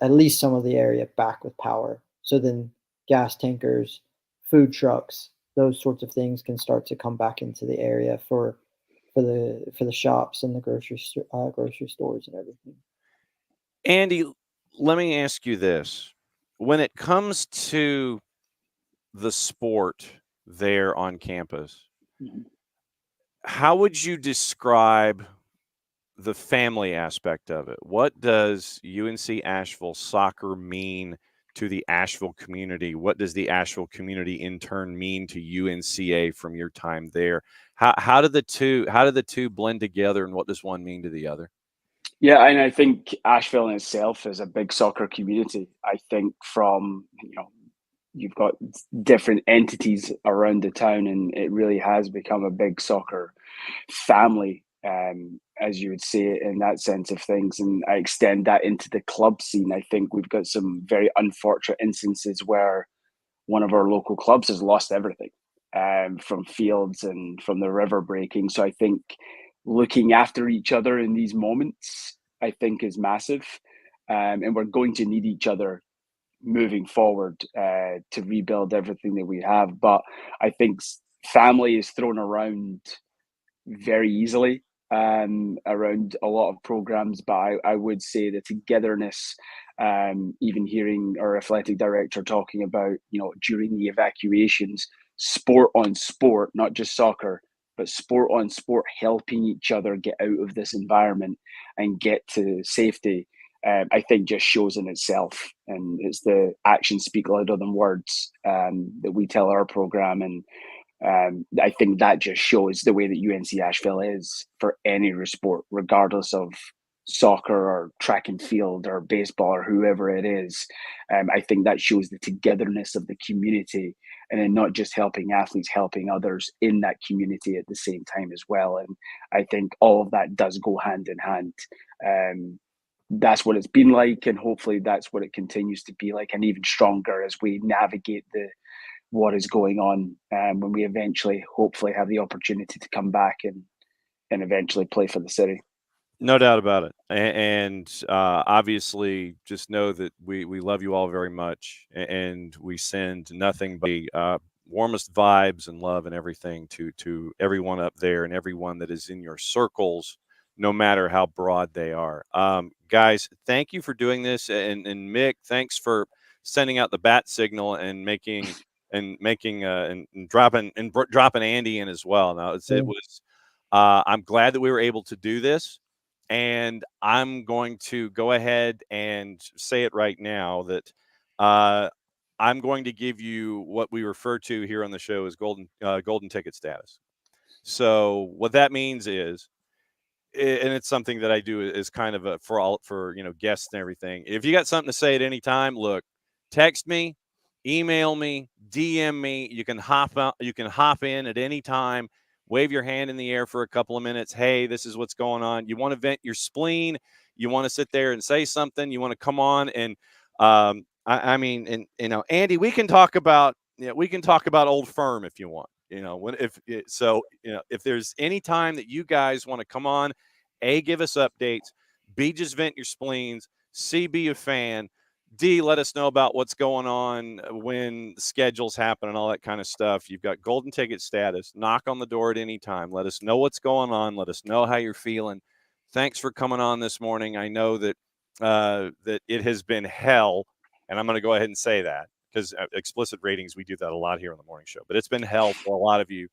at least some of the area back with power. So then gas tankers, food trucks, those sorts of things can start to come back into the area for the shops and the grocery stores and everything. Andy, let me ask you this. When it comes to the sport there on campus, Mhm. how would you describe the family aspect of it? What does UNC Asheville soccer mean to the Asheville community? What does the Asheville community in turn mean to UNCA from your time there? How do the two blend together, and what does one mean to the other? Yeah, and I think Asheville in itself is a big soccer community. I think from, you've got different entities around the town, and it really has become a big soccer family, as you would say it in that sense of things. And I extend that into the club scene. I think we've got some very unfortunate instances where one of our local clubs has lost everything, from fields and from the river breaking. So I think looking after each other in these moments, I think, is massive. And we're going to need each other moving forward, to rebuild everything that we have. But I think family is thrown around very easily, around a lot of programs. But I would say the togetherness, even hearing our athletic director talking about, during the evacuations, sport on sport, not just soccer, but sport on sport, helping each other get out of this environment and get to safety. I think just shows in itself, and it's the actions speak louder than words, that we tell our program. And I think that just shows the way that UNC Asheville is for any sport, regardless of soccer or track and field or baseball or whoever it is. I think that shows the togetherness of the community, and then not just helping athletes, helping others in that community at the same time as well. And I think all of that does go hand in hand. That's what it's been like, and hopefully that's what it continues to be like, and even stronger as we navigate the what is going on, when we eventually, hopefully, have the opportunity to come back and eventually play for the city. No doubt about it. And obviously, just know that we love you all very much, and we send nothing but warmest vibes and love and everything to everyone up there and everyone that is in your circles, no matter how broad they are. Guys, thank you for doing this, and Mick, thanks for sending out the bat signal and making and making and dropping Andy in as well. Now it was. I'm glad that we were able to do this, and I'm going to go ahead and say it right now that I'm going to give you what we refer to here on the show as golden ticket status. So what that means is, and it's something that I do is kind of for guests and everything. If you got something to say at any time, look, text me, email me, DM me. You can hop out, you can hop in at any time, wave your hand in the air for a couple of minutes. Hey, this is what's going on. You want to vent your spleen, you want to sit there and say something, you want to come on and I mean, and Andy, we can talk about Old Firm if you want. If there's any time that you guys want to come on, A, give us updates, B, just vent your spleens, C, be a fan, D, let us know about what's going on when schedules happen and all that kind of stuff. You've got golden ticket status. Knock on the door at any time. Let us know what's going on. Let us know how you're feeling. Thanks for coming on this morning. I know that that it has been hell, and I'm going to go ahead and say that because explicit ratings, we do that a lot here on the morning show. But it's been hell for a lot of you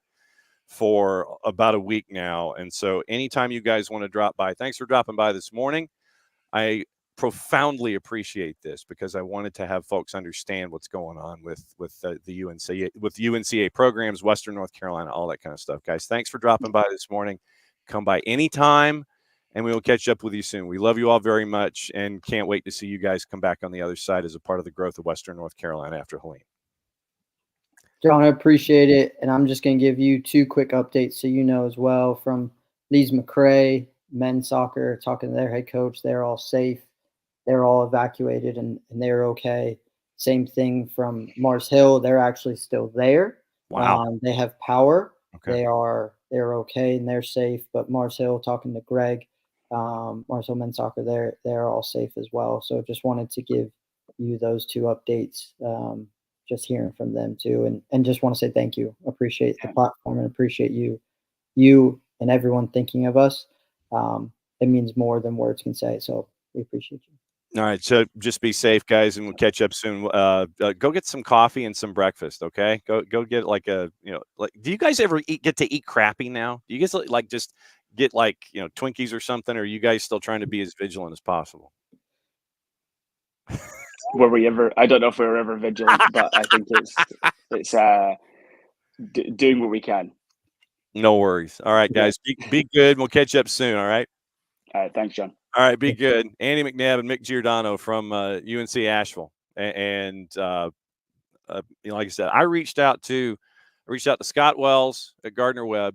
for about a week now. And so anytime you guys want to drop by, thanks for dropping by this morning. I profoundly appreciate this because I wanted to have folks understand what's going on with the UNCA programs, Western North Carolina, all that kind of stuff. Guys, thanks for dropping by this morning. Come by anytime, and we will catch up with you soon. We love you all very much and can't wait to see you guys come back on the other side as a part of the growth of Western North Carolina after Helene. John, I appreciate it. And I'm just going to give you 2 quick updates so you know as well from Lees McRae, men's soccer, talking to their head coach. They're all safe. They're all evacuated and they're okay. Same thing from Mars Hill. They're actually still there. Wow. They have power. Okay. They're okay and they're safe. But Mars Hill, talking to Greg, Mars Hill men's soccer, they're all safe as well. So just wanted to give you those 2 updates. Just hearing from them too, and just want to say thank you. Appreciate the platform and appreciate you and everyone thinking of us. It means more than words can say. So we appreciate you. All right, so just be safe, guys, and we'll catch up soon. Go get some coffee and some breakfast, okay? Go get do you guys ever get to eat crappy now? Do you guys just get Twinkies or something, or are you guys still trying to be as vigilant as possible? Were we ever? I don't know if we were ever vigilant, but I think it's doing what we can. No worries. All right, guys, be good. We'll catch up soon. All right. All right, thanks, John. All right, be good. Andy McNabb and Mick Giordano from UNC Asheville, and like I said, I reached out to Scott Wells at Gardner Webb,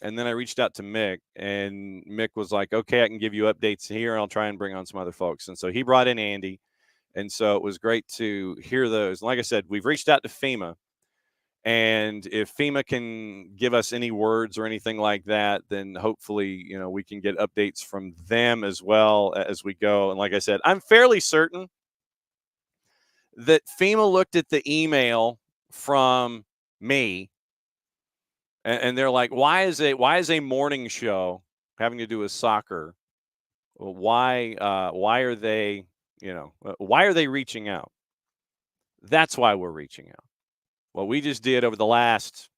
and then I reached out to Mick, and Mick was like, "Okay, I can give you updates here, and I'll try and bring on some other folks." And so he brought in Andy. And so it was great to hear those. And like I said, we've reached out to FEMA. And if FEMA can give us any words or anything like that, then hopefully, we can get updates from them as well as we go. And like I said, I'm fairly certain that FEMA looked at the email from me and they're like, why is a morning show having to do with soccer? Why are they why are they reaching out? That's why we're reaching out. What we just did over the last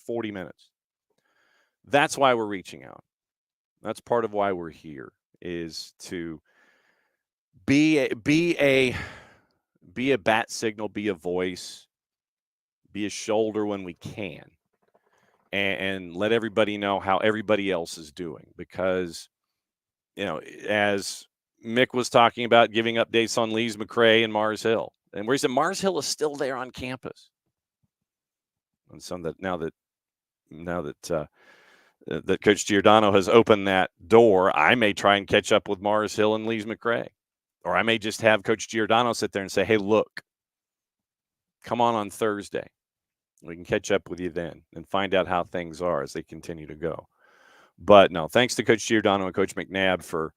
40 minutes. That's why we're reaching out. That's part of why we're here, is to be a bat signal, be a voice, be a shoulder when we can, and let everybody know how everybody else is doing. Because, as Mick was talking about giving updates on Lees McRae and Mars Hill. And where he said Mars Hill is still there on campus. And so that now that Coach Giordano has opened that door, I may try and catch up with Mars Hill and Lees McRae. Or I may just have Coach Giordano sit there and say, hey, look, come on Thursday. We can catch up with you then and find out how things are as they continue to go. But no, thanks to Coach Giordano and Coach McNabb for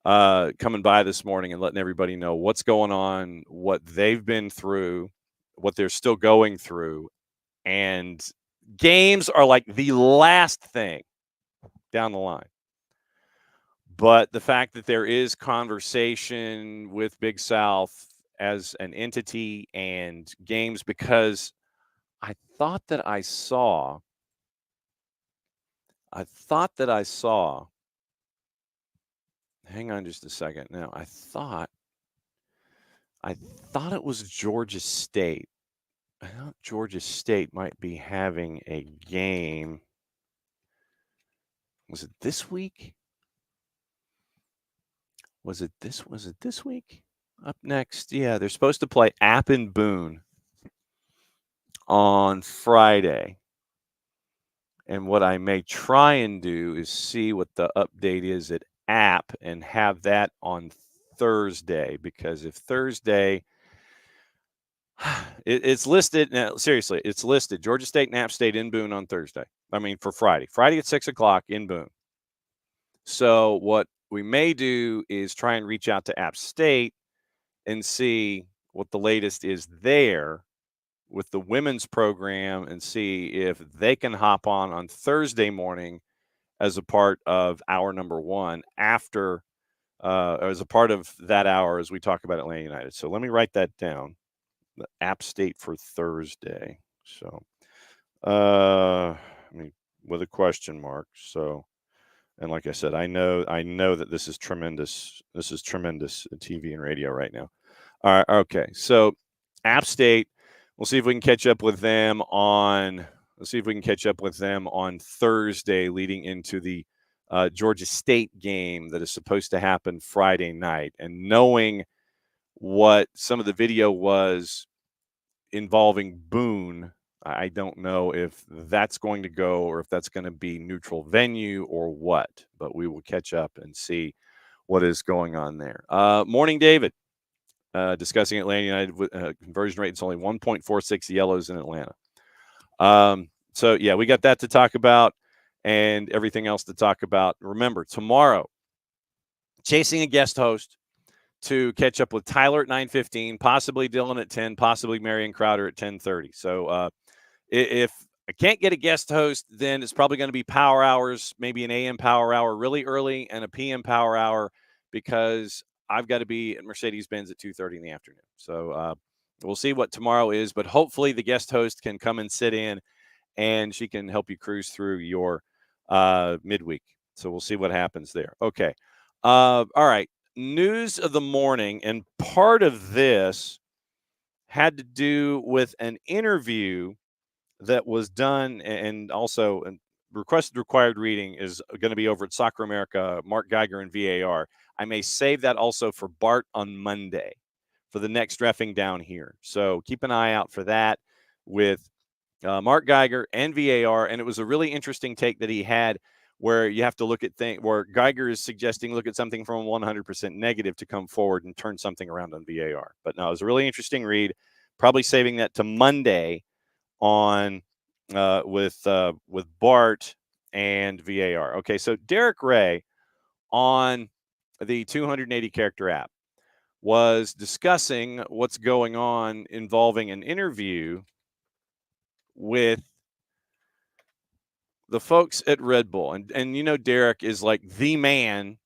coming by this morning and letting everybody know what's going on, what they've been through, what they're still going through. And games are like the last thing down the line. But the fact that there is conversation with Big South as an entity and games, because I thought that I saw hang on just a second. Now, I thought it was Georgia State. I thought Georgia State might be having a game. Was it this week? Was it this week? Up next, yeah, they're supposed to play App and Boone on Friday. And what I may try and do is see what the update is at App and have that on Thursday, because if Thursday it's listed now, seriously, it's listed Georgia State and App State in Boone on Thursday. I mean, for Friday at 6:00 in Boone. So what we may do is try and reach out to App State and see what the latest is there with the women's program and see if they can hop on Thursday morning as a part of hour number one after as a part of that hour as we talk about Atlanta United. So let me write that down. The App State for Thursday. So I mean, with a question mark. So, and like I said, I know that this is tremendous. This is tremendous TV and radio right now. All right. Okay. So App State, we'll see if we can catch up with them on Thursday leading into the Georgia State game that is supposed to happen Friday night. And knowing what some of the video was involving Boone, I don't know if that's going to go or if that's going to be neutral venue or what, but we will catch up and see what is going on there. Morning, David. Discussing Atlanta United conversion rate. It's only 1.46 yellows in Atlanta. So, yeah, we got that to talk about and everything else to talk about. Remember, tomorrow, chasing a guest host to catch up with Tyler at 9:15, possibly Dylan at 10, possibly Marion Crowder at 10:30. So if I can't get a guest host, then it's probably going to be power hours, maybe an AM power hour really early and a PM power hour, because I've got to be at Mercedes-Benz at 2:30 in the afternoon. So we'll see what tomorrow is, but hopefully the guest host can come and sit in and she can help you cruise through your midweek. So we'll see what happens there. Okay. All right. News of the morning, and part of this had to do with an interview that was done, and also requested required reading is going to be over at Soccer America, Mark Geiger and VAR. I may save that also for Bart on Monday for the next reffing down here. So keep an eye out for that with Mark Geiger and VAR. And it was a really interesting take that he had, where you have to look at things where Geiger is suggesting look at something from 100% negative to come forward and turn something around on VAR. But no, it was a really interesting read. Probably saving that to Monday on with Bart and VAR. Okay, so Derek Ray on the 280 character app was discussing what's going on involving an interview with the folks at Red Bull. And you know, Derek is like the man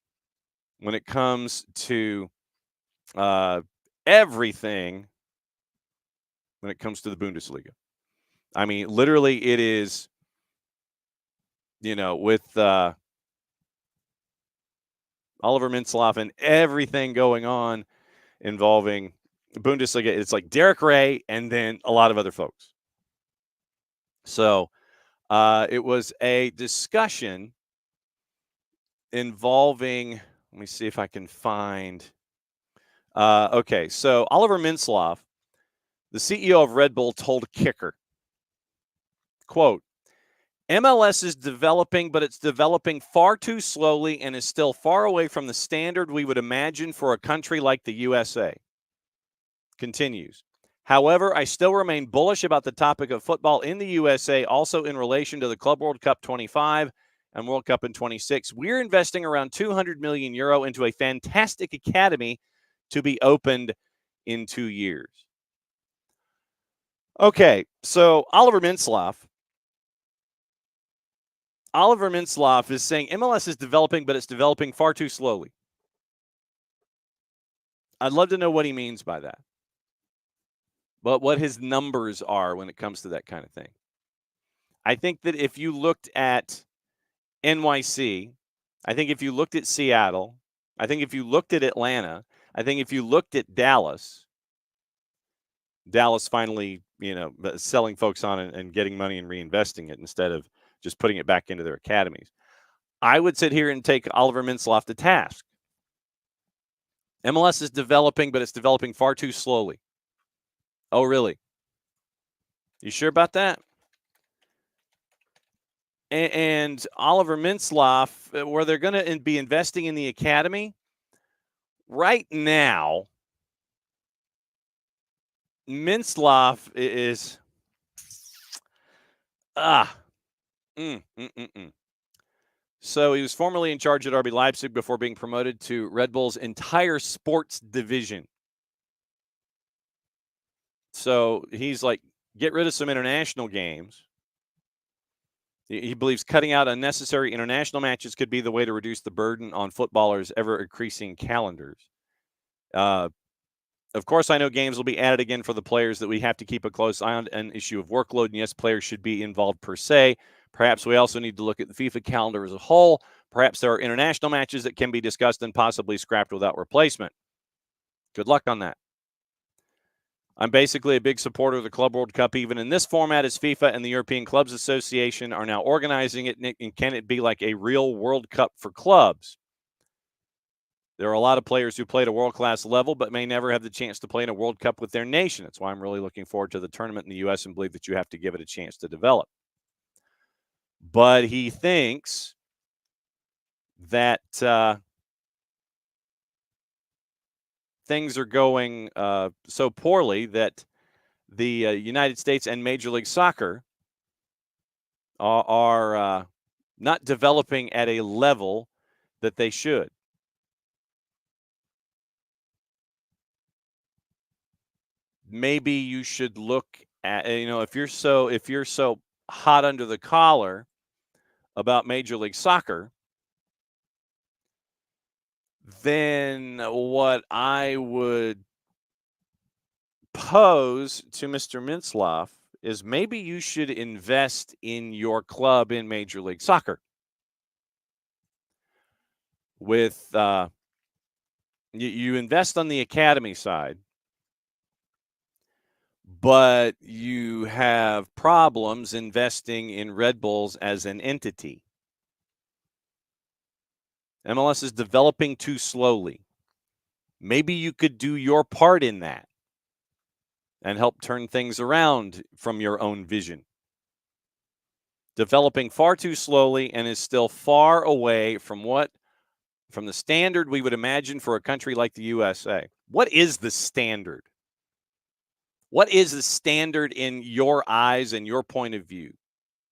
when it comes to everything when it comes to the Bundesliga. I mean, literally it is, you know, with Oliver Mintzlaff and everything going on involving Bundesliga, it's like Derek Ray and then a lot of other folks. So it was a discussion involving, let me see if I can find. Okay, so Oliver Mintzlaff, the CEO of Red Bull, told Kicker, quote, MLS is developing, but it's developing far too slowly and is still far away from the standard we would imagine for a country like the USA. Continues. However, I still remain bullish about the topic of football in the USA, also in relation to the Club World Cup 25 and World Cup in 26. We're investing around 200 million euro into a fantastic academy to be opened in 2 years. Okay, so Oliver Mintzlaff is saying MLS is developing, but it's developing far too slowly. I'd love to know what he means by that. what his numbers are when it comes to that kind of thing. I think that if you looked at NYC, I think if you looked at Seattle, I think if you looked at Atlanta, I think if you looked at Dallas finally, selling folks on and getting money and reinvesting it instead of just putting it back into their academies. I would sit here and take Oliver Mintzlaff to task. MLS is developing, but it's developing far too slowly. Oh, really? You sure about that? And Oliver Mintzlaff, where they're going to be investing in the academy, right now, Mintzlaff is So he was formerly in charge at RB Leipzig before being promoted to Red Bull's entire sports division. So he's like, get rid of some international games. He believes cutting out unnecessary international matches could be the way to reduce the burden on footballers' ever-increasing calendars. Of course, I know games will be added again for the players that we have to keep a close eye on, an issue of workload. And yes, players should be involved per se. Perhaps we also need to look at the FIFA calendar as a whole. Perhaps there are international matches that can be discussed and possibly scrapped without replacement. Good luck on that. I'm basically a big supporter of the Club World Cup, even in this format, as FIFA and the European Clubs Association are now organizing it. And can it be like a real World Cup for clubs? There are a lot of players who play at a world-class level but may never have the chance to play in a World Cup with their nation. That's why I'm really looking forward to the tournament in the U.S. and believe that you have to give it a chance to develop. But he thinks that things are going so poorly that the United States and Major League Soccer are not developing at a level that they should. Maybe you should look at, if you're so hot under the collar about Major League Soccer, then what I would pose to Mr. Mintzlaff is maybe you should invest in your club in Major League Soccer. With you invest on the academy side, but you have problems investing in Red Bulls as an entity. MLS is developing too slowly. Maybe you could do your part in that and help turn things around from your own vision. Developing far too slowly and is still far away from the standard we would imagine for a country like the USA. What is the standard? What is the standard in your eyes and your point of view?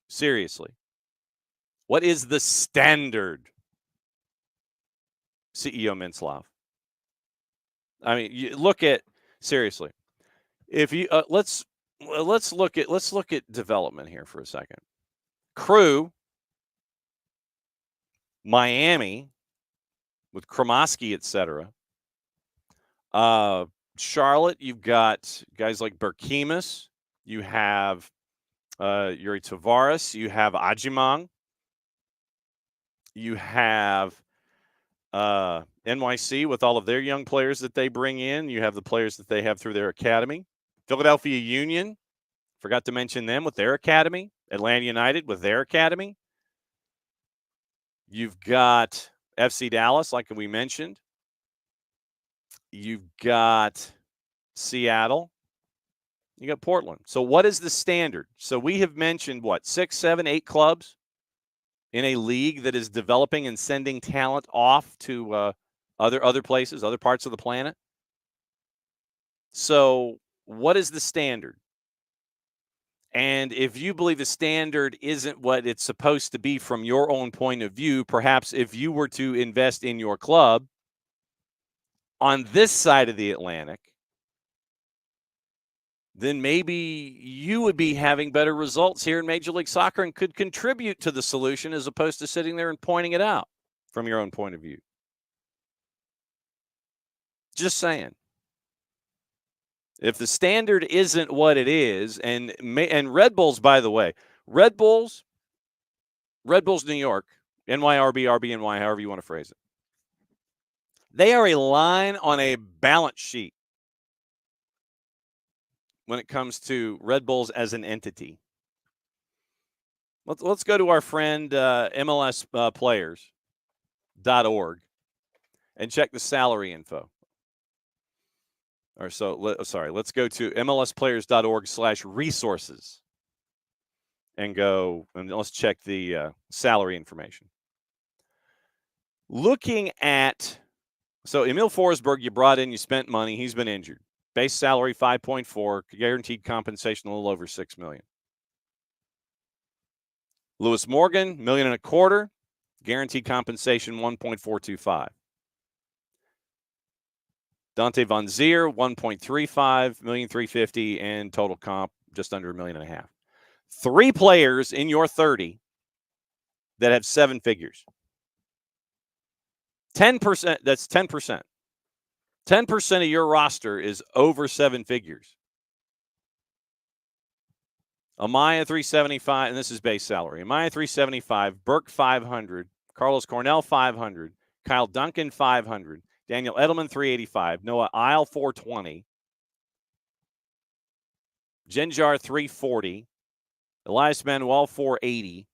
Seriously. What is the standard, CEO Mintzlaff? I mean, you look at seriously. If you let's look at development here for a second. Crew, Miami, with Kromoski, etc. Charlotte, you've got guys like Berkemas. You have Yuri Tavares. You have Ajimang. You have NYC with all of their young players that they bring in. You have the players that they have through their academy. Philadelphia Union, forgot to mention them with their academy. Atlanta United with their academy. You've got FC Dallas, like we mentioned. You've got Seattle. You got Portland. So what is the standard? So we have mentioned, 6, 7, 8 clubs in a league that is developing and sending talent off to other places, other parts of the planet. So what is the standard? And if you believe the standard isn't what it's supposed to be from your own point of view, perhaps if you were to invest in your club on this side of the Atlantic, then maybe you would be having better results here in Major League Soccer and could contribute to the solution as opposed to sitting there and pointing it out from your own point of view. Just saying. If the standard isn't what it is, and Red Bulls, by the way, Red Bulls, New York, NYRB, RBNY, however you want to phrase it, they are a line on a balance sheet when it comes to Red Bulls as an entity. Let's go to our friend MLSplayers.org and check the salary info. Let's go to MLSplayers.org/resources and let's check the salary information. Looking at, Emil Forsberg, you brought in, you spent money, he's been injured. Base salary 5.4, guaranteed compensation a little over $6 million. Lewis Morgan, $1.25 million, guaranteed compensation 1.425. Dante Von Zier, 1.35 million, 350, and total comp just under $1.5 million. 3 players in your 30 that have 7 figures. 10%, that's 10%. 10% of your roster is over 7 figures. Amaya 375, and this is base salary. Amaya 375, Burke 500, Carlos Cornell 500, Kyle Duncan 500, Daniel Edelman 385, Noah Isle 420, Genjar 340, Elias Manuel 480,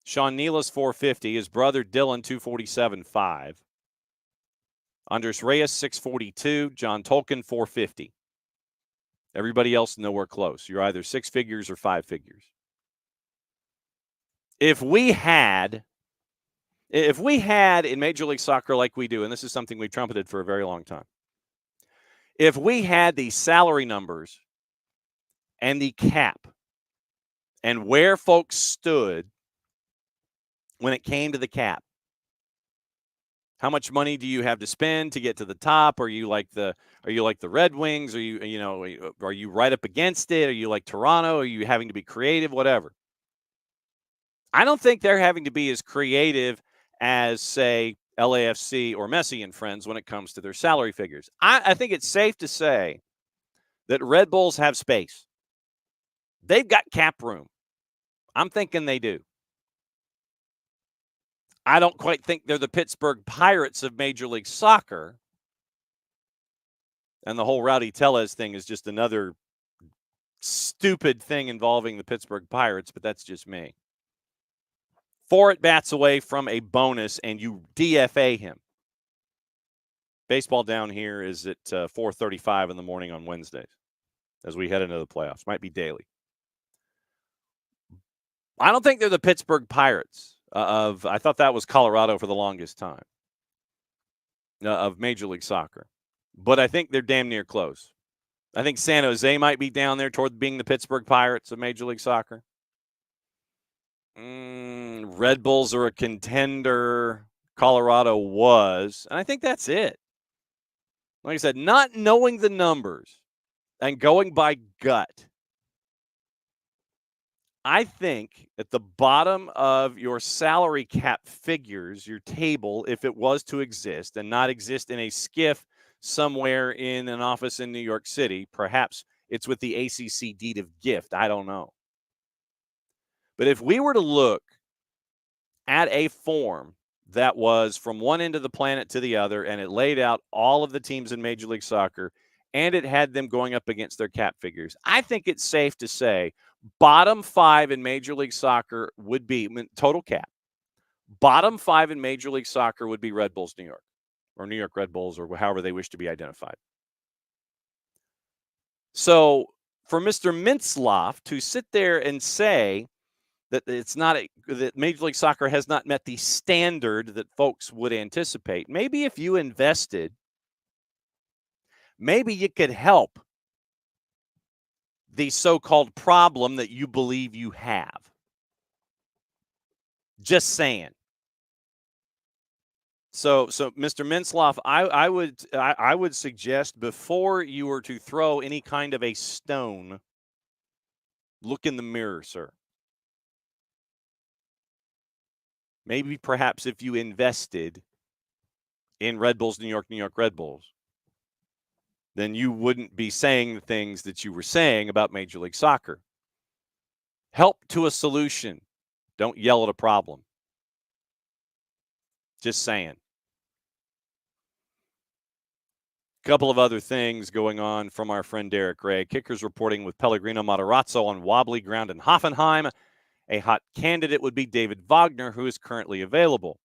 Sean Nealis 450, his brother Dylan 247.5, Andres Reyes 642, John Tolkien 450. Everybody else nowhere close. You're either 6 figures or 5 figures. If we had in Major League Soccer like we do, and this is something we trumpeted for a very long time, if we had the salary numbers and the cap and where folks stood when it came to the cap, how much money do you have to spend to get to the top? Are you like the Red Wings? Are you right up against it? Are you like Toronto? Are you having to be creative? Whatever. I don't think they're having to be as creative as, say, LAFC or Messi and friends when it comes to their salary figures. I think it's safe to say that Red Bulls have space. They've got cap room. I'm thinking they do. I don't quite think they're the Pittsburgh Pirates of Major League Soccer. And the whole Rowdy Tellez thing is just another stupid thing involving the Pittsburgh Pirates, but that's just me. 4 at-bats away from a bonus, and you DFA him. Baseball down here is at 4:35 in the morning on Wednesdays as we head into the playoffs. Might be daily. I don't think they're the Pittsburgh Pirates I thought that was Colorado for the longest time of Major League Soccer. But I think they're damn near close. I think San Jose might be down there toward being the Pittsburgh Pirates of Major League Soccer. Red Bulls are a contender. Colorado was. And I think that's it. Like I said, not knowing the numbers and going by gut, I think at the bottom of your salary cap figures, your table, if it was to exist and not exist in a skiff somewhere in an office in New York City, perhaps it's with the ACC deed of gift. I don't know. But if we were to look at a form that was from one end of the planet to the other, and it laid out all of the teams in Major League Soccer, and it had them going up against their cap figures, I think it's safe to say bottom 5 in Major League Soccer would be total cap. Bottom 5 in Major League Soccer would be Red Bulls New York, or New York Red Bulls, or however they wish to be identified. So for Mr. Mintzlaff to sit there and say that that Major League Soccer has not met the standard that folks would anticipate, maybe if you invested, maybe you could help the so-called problem that you believe you have. Just saying. So Mr. Mintzlaff, I would suggest before you were to throw any kind of a stone, look in the mirror, sir. Maybe perhaps if you invested in Red Bulls New York Red Bulls, then you wouldn't be saying the things that you were saying about Major League Soccer. Help to a solution. Don't yell at a problem. Just saying. Couple of other things going on from our friend Derek Ray. Kickers reporting with Pellegrino Matarazzo on wobbly ground in Hoffenheim. A hot candidate would be David Wagner, who is currently available.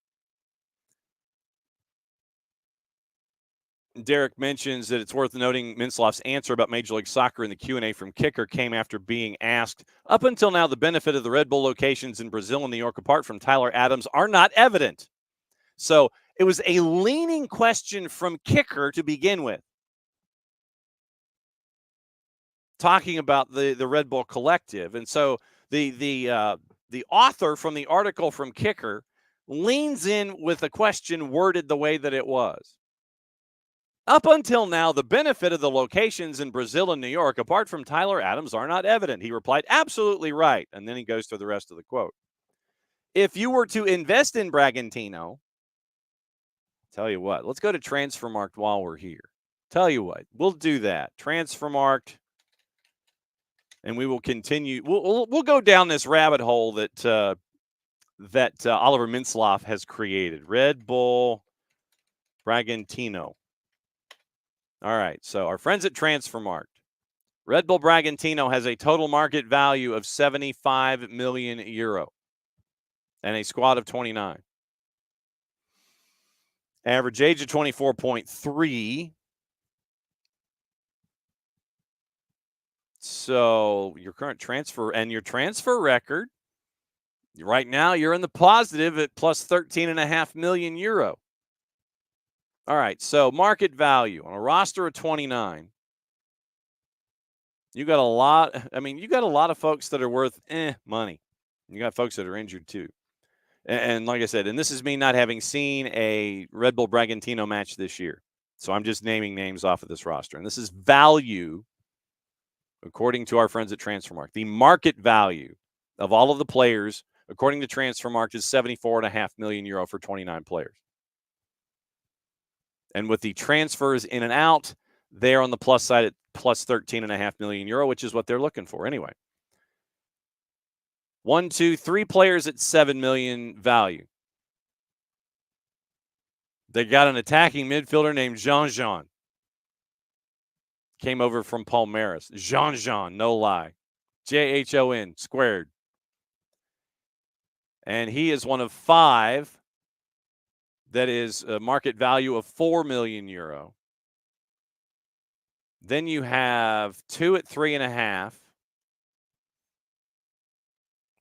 Derek mentions that it's worth noting Mintzloff's answer about Major League Soccer in the Q&A from Kicker came after being asked, up until now, the benefit of the Red Bull locations in Brazil and New York, apart from Tyler Adams, are not evident. So it was a leaning question from Kicker to begin with, talking about the Red Bull collective. And so the author from the article from Kicker leans in with a question worded the way that it was. Up until now, the benefit of the locations in Brazil and New York, apart from Tyler Adams, are not evident. He replied, absolutely right. And then he goes through the rest of the quote. If you were to invest in Bragantino, tell you what, let's go to Transfermarkt while we're here. Tell you what, we'll do that. Transfermarkt, and we will continue. We'll go down this rabbit hole that Oliver Mintzloff has created. Red Bull Bragantino. All right, so our friends at Transfermarkt. Red Bull Bragantino has a total market value of 75 million euro and a squad of 29. Average age of 24.3. So your current transfer and your transfer record, right now you're in the positive at plus 13.5 million euro. All right, so market value on a roster of 29. You got a lot. I mean, you got a lot of folks that are worth money. You got folks that are injured too. And like I said, and this is me not having seen a Red Bull Bragantino match this year. So I'm just naming names off of this roster. And this is value, according to our friends at Transfermarkt. The market value of all of the players, according to Transfermarkt, is 74.5 million euro for 29 players. And with the transfers in and out, they're on the plus side at plus 13.5 million euro, which is what they're looking for anyway. 1, 2, 3 players at 7 million value. They got an attacking midfielder named Jean. Came over from Palmeiras. Jean, no lie. Jhon squared. And he is one of 5 that is a market value of 4 million euro. Then you have 2 at 3.5,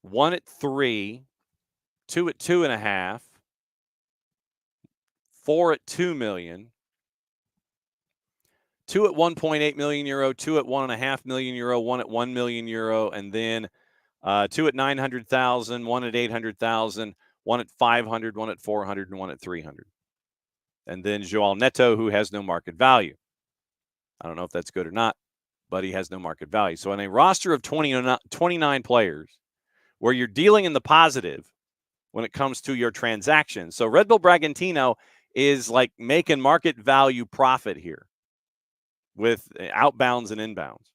1 at 3, 2 at 2.5, 4 at 2 million, 2 at 1.8 million euro, 2 at 1.5 million euro, 1 at 1 million euro, and then 2 at 900,000, 1 at 800,000, 1 at 500, 1 at 400, and 1 at 300. And then João Neto, who has no market value. I don't know if that's good or not, but he has no market value. So in a roster of 29 players, where you're dealing in the positive when it comes to your transactions. So Red Bull Bragantino is like making market value profit here with outbounds and inbounds.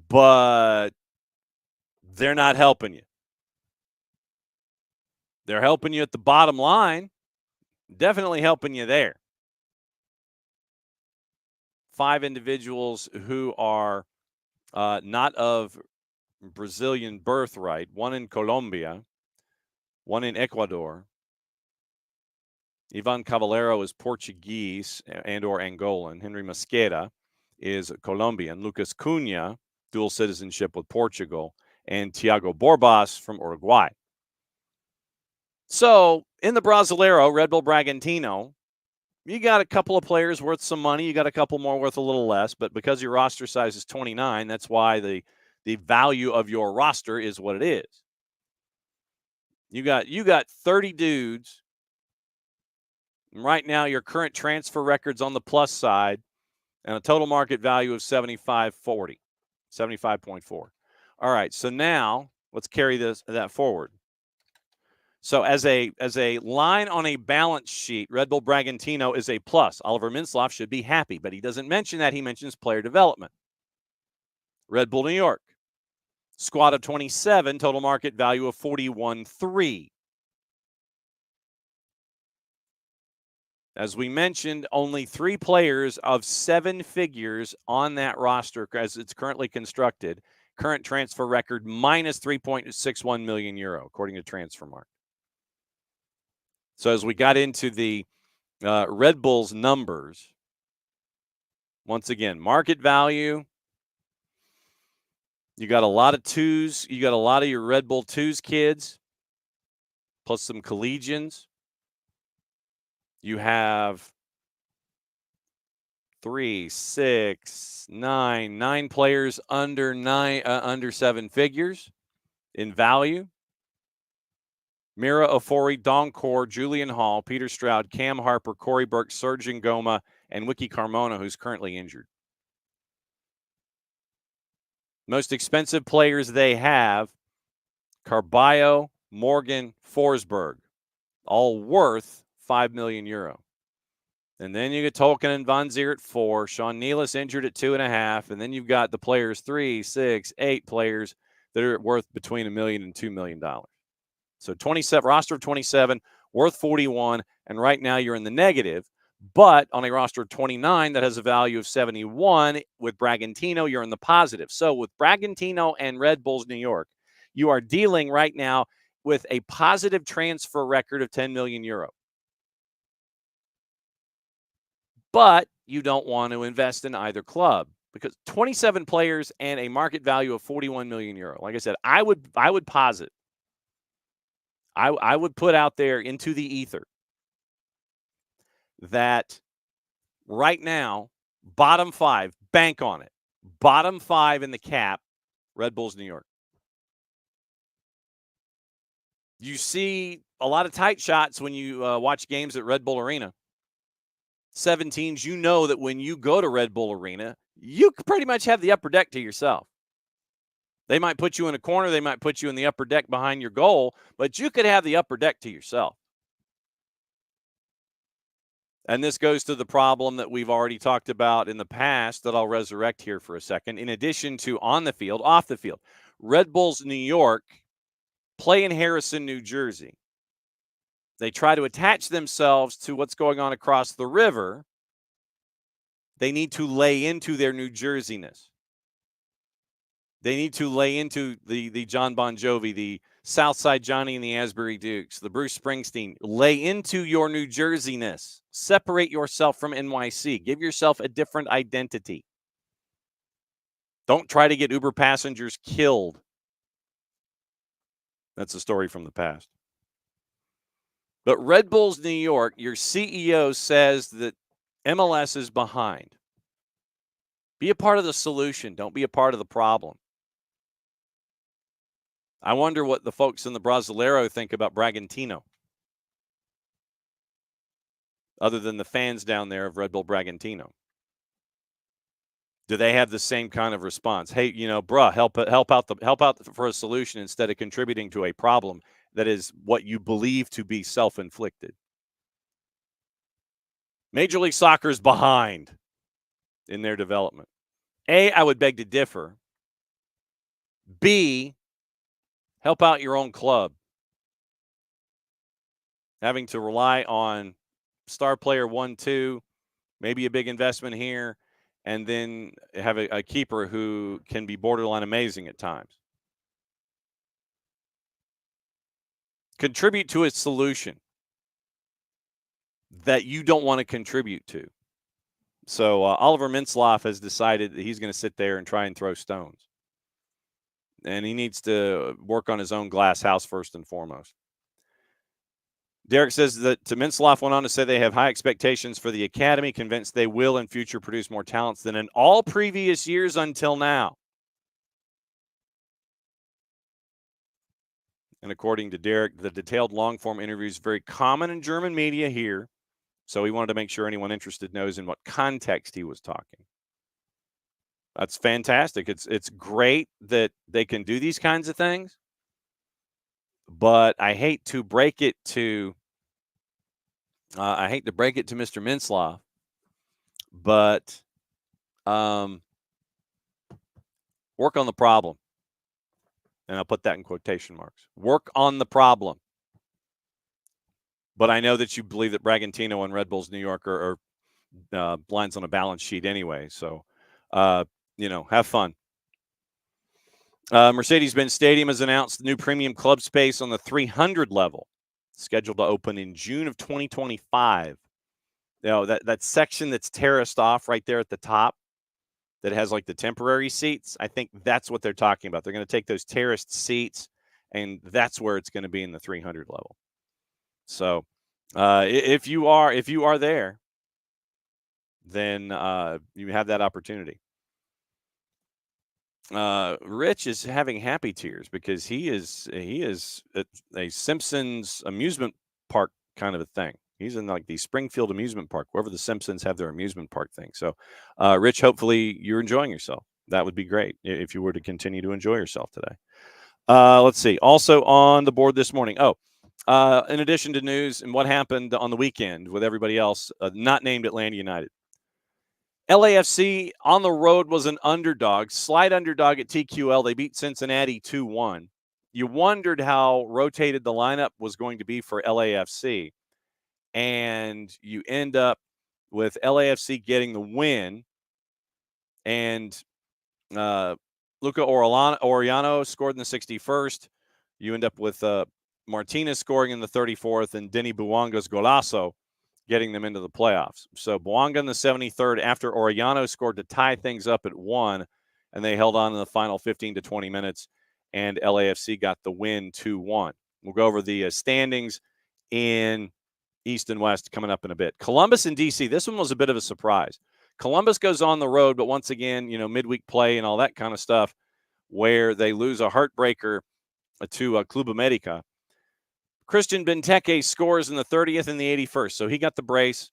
But they're not helping you. They're helping you at the bottom line. Definitely helping you there. 5 individuals who are not of Brazilian birthright, 1 in Colombia, 1 in Ecuador. Ivan Cavallero is Portuguese and or Angolan. Henry Mosquera is Colombian. Lucas Cunha, dual citizenship with Portugal. And Thiago Borbas from Uruguay. So in the Brasileiro, Red Bull Bragantino, you got a couple of players worth some money. You got a couple more worth a little less. But because your roster size is 29, that's why the value of your roster is what it is. You got 30 dudes. Right now, your current transfer record's on the plus side and a total market value of 75.4. All right, so now let's carry that forward. So as a line on a balance sheet, Red Bull Bragantino is a plus. Oliver Mintzlaff should be happy, but he doesn't mention that. He mentions player development. Red Bull New York, squad of 27, total market value of 41.3. As we mentioned, only 3 players of 7 figures on that roster as it's currently constructed. Current transfer record minus 3.61 million euro, according to Transfermarkt. So as we got into the Red Bull's numbers, once again, market value, you got a lot of twos. You got a lot of your Red Bull twos kids, plus some collegians. You have 3, 6, 9 players under 7 figures in value. Mira Ofori, Don Core, Julian Hall, Peter Stroud, Cam Harper, Corey Burke, Serge Ngoma, and Wiki Carmona, who's currently injured. Most expensive players they have, Carballo, Morgan, Forsberg, all worth 5 million euro. And then you get Tolkien and Von Zier at 4, Sean Nealis injured at 2.5, and then you've got the players 3, 6, 8 players that are worth between $1 million and $2 million. So 27 roster of 27, worth 41, and right now you're in the negative. But on a roster of 29 that has a value of 71, with Bragantino, you're in the positive. So with Bragantino and Red Bulls New York, you are dealing right now with a positive transfer record of 10 million euro. But you don't want to invest in either club because 27 players and a market value of 41 million euro. Like I said, I would posit. I would put out there into the ether that right now, bottom 5, bank on it. Bottom 5 in the cap, Red Bulls New York. You see a lot of tight shots when you watch games at Red Bull Arena. 7 teams, you know that when you go to Red Bull Arena, you pretty much have the upper deck to yourself. They might put you in a corner. They might put you in the upper deck behind your goal, but you could have the upper deck to yourself. And this goes to the problem that we've already talked about in the past that I'll resurrect here for a second. In addition to on the field, off the field, Red Bulls New York play in Harrison, New Jersey. They try to attach themselves to what's going on across the river. They need to lay into their New Jerseyness. They need to lay into the John Bon Jovi, the Southside Johnny and the Asbury Dukes, the Bruce Springsteen. Lay into your New Jerseyness. Separate yourself from NYC. Give yourself a different identity. Don't try to get Uber passengers killed. That's a story from the past. But Red Bulls New York, your CEO says that MLS is behind. Be a part of the solution. Don't be a part of the problem. I wonder what the folks in the Brasileiro think about Bragantino, other than the fans down there of Red Bull Bragantino. Do they have the same kind of response? Hey, bruh, help out for a solution instead of contributing to a problem that is what you believe to be self-inflicted. Major League Soccer is behind in their development. A, I would beg to differ. B, help out your own club. Having to rely on star player 1, 2, maybe a big investment here, and then have a keeper who can be borderline amazing at times. Contribute to a solution that you don't want to contribute to. So Oliver Mintzlaff has decided that he's going to sit there and try and throw stones. And he needs to work on his own glass house first and foremost. Derek says that Mintzlaff went on to say they have high expectations for the academy, convinced they will in future produce more talents than in all previous years until now. And according to Derek, the detailed long-form interview is very common in German media here. So he wanted to make sure anyone interested knows in what context he was talking. That's fantastic. It's great that they can do these kinds of things. but I hate to break it to Mr. Minslaw, but work on the problem. And I'll put that in quotation marks. Work on the problem. But I know that you believe that Bragantino and Red Bulls New York are lines on a balance sheet anyway. So, have fun. Mercedes-Benz Stadium has announced new premium club space on the 300 level, scheduled to open in June of 2025. That section that's terraced off right there at the top that has like the temporary seats, I think that's what they're talking about. They're going to take those terraced seats, and that's where it's going to be in the 300 level. So, if you are there, then you have that opportunity. Rich is having happy tears because he is a Simpsons amusement park kind of a thing. He's in like the Springfield amusement park, wherever the Simpsons have their amusement park thing. So, Rich, hopefully you're enjoying yourself. That would be great if you were to continue to enjoy yourself today. Let's see. Also on the board this morning. In addition to news and what happened on the weekend with everybody else, not named Atlanta United. LAFC on the road was an underdog, slight underdog at TQL. They beat Cincinnati 2-1. You wondered how rotated the lineup was going to be for LAFC. And you end up with LAFC getting the win. And Luca Orellano scored in the 61st. You end up with Martinez scoring in the 34th and Denny Buwanga's golazo getting them into the playoffs. So Buwanga in the 73rd after Orellano scored to tie things up at 1, and they held on in the final 15 to 20 minutes, and LAFC got the win 2-1. We'll go over the standings in East and West coming up in a bit. Columbus and DC, this one was a bit of a surprise. Columbus goes on the road, but once again, midweek play and all that kind of stuff where they lose a heartbreaker to Club America. Christian Benteke scores in the 30th and the 81st, so he got the brace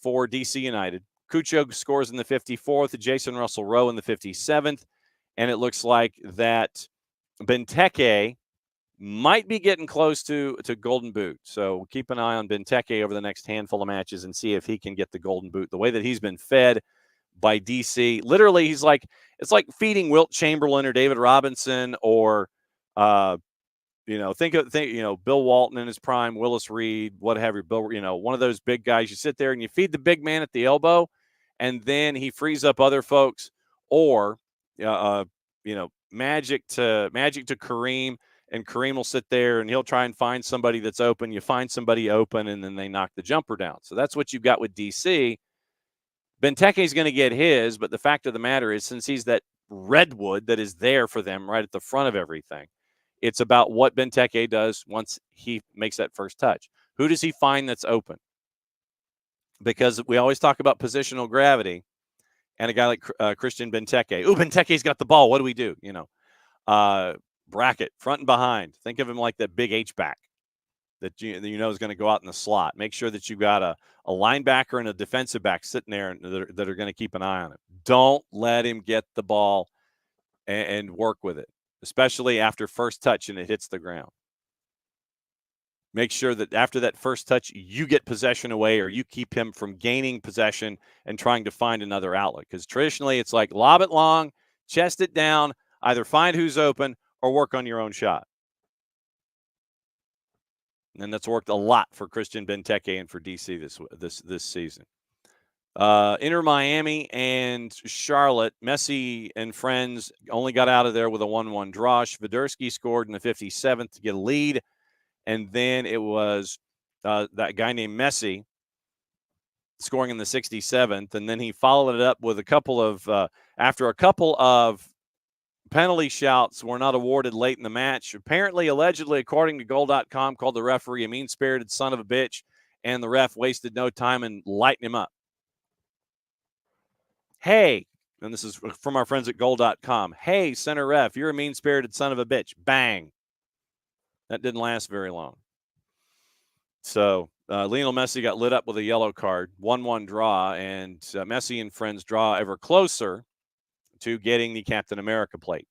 for DC United. Cucho scores in the 54th, Jason Russell-Rowe in the 57th, and it looks like that Benteke might be getting close to Golden Boot. So keep an eye on Benteke over the next handful of matches and see if he can get the Golden Boot. The way that he's been fed by DC, literally, it's like feeding Wilt Chamberlain or David Robinson or think Bill Walton in his prime, Willis Reed, what have you, one of those big guys. You sit there and you feed the big man at the elbow, and then he frees up other folks, or magic to Kareem, and Kareem will sit there and he'll try and find somebody that's open. You find somebody open, and then they knock the jumper down. So that's what you've got with DC. Benteke is going to get his, but the fact of the matter is, since he's that redwood that is there for them right at the front of everything, it's about what Benteke does once he makes that first touch. Who does he find that's open? Because we always talk about positional gravity, and a guy like Christian Benteke. Ooh, Benteke's got the ball. What do we do? Bracket, front and behind. Think of him like that big H-back that is going to go out in the slot. Make sure that you've got a linebacker and a defensive back sitting there that are going to keep an eye on it. Don't let him get the ball and work with it, especially after first touch and it hits the ground. Make sure that after that first touch, you get possession away, or you keep him from gaining possession and trying to find another outlet. Because traditionally, it's like lob it long, chest it down, either find who's open or work on your own shot. And that's worked a lot for Christian Benteke and for DC this season. Inter Miami and Charlotte, Messi and friends only got out of there with a 1-1 draw. Swiderski scored in the 57th to get a lead. And then it was that guy named Messi scoring in the 67th. And then he followed it up with after a couple of penalty shouts were not awarded late in the match. Apparently, allegedly, according to Goal.com, called the referee a mean-spirited son of a bitch, and the ref wasted no time in lighting him up. Hey, and this is from our friends at Goal.com. Hey, center ref, you're a mean-spirited son of a bitch. Bang. That didn't last very long. So Lionel Messi got lit up with a yellow card, 1-1 draw, and Messi and friends draw ever closer to getting the Captain America plate.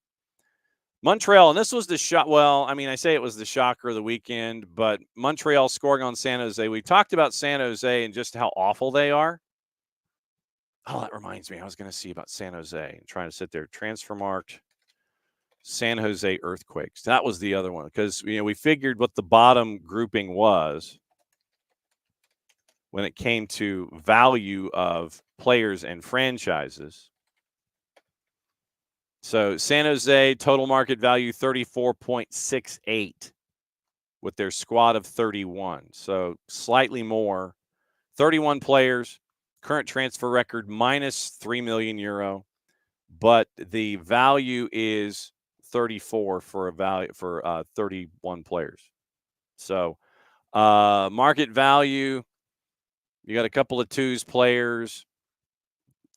Montreal, and this was the shock. Well, I mean, I say it was the shocker of the weekend, but Montreal scoring on San Jose. We talked about San Jose and just how awful they are. Oh, that reminds me. I was going to see about San Jose and trying to sit there. Transfer marked San Jose Earthquakes. That was the other one because we figured what the bottom grouping was when it came to value of players and franchises. So San Jose total market value 34.68 with their squad of 31. So slightly more. 31 players, current transfer record minus 3 million euro, but the value is 34 for a value for 31 players. So market value, you got a couple of twos players,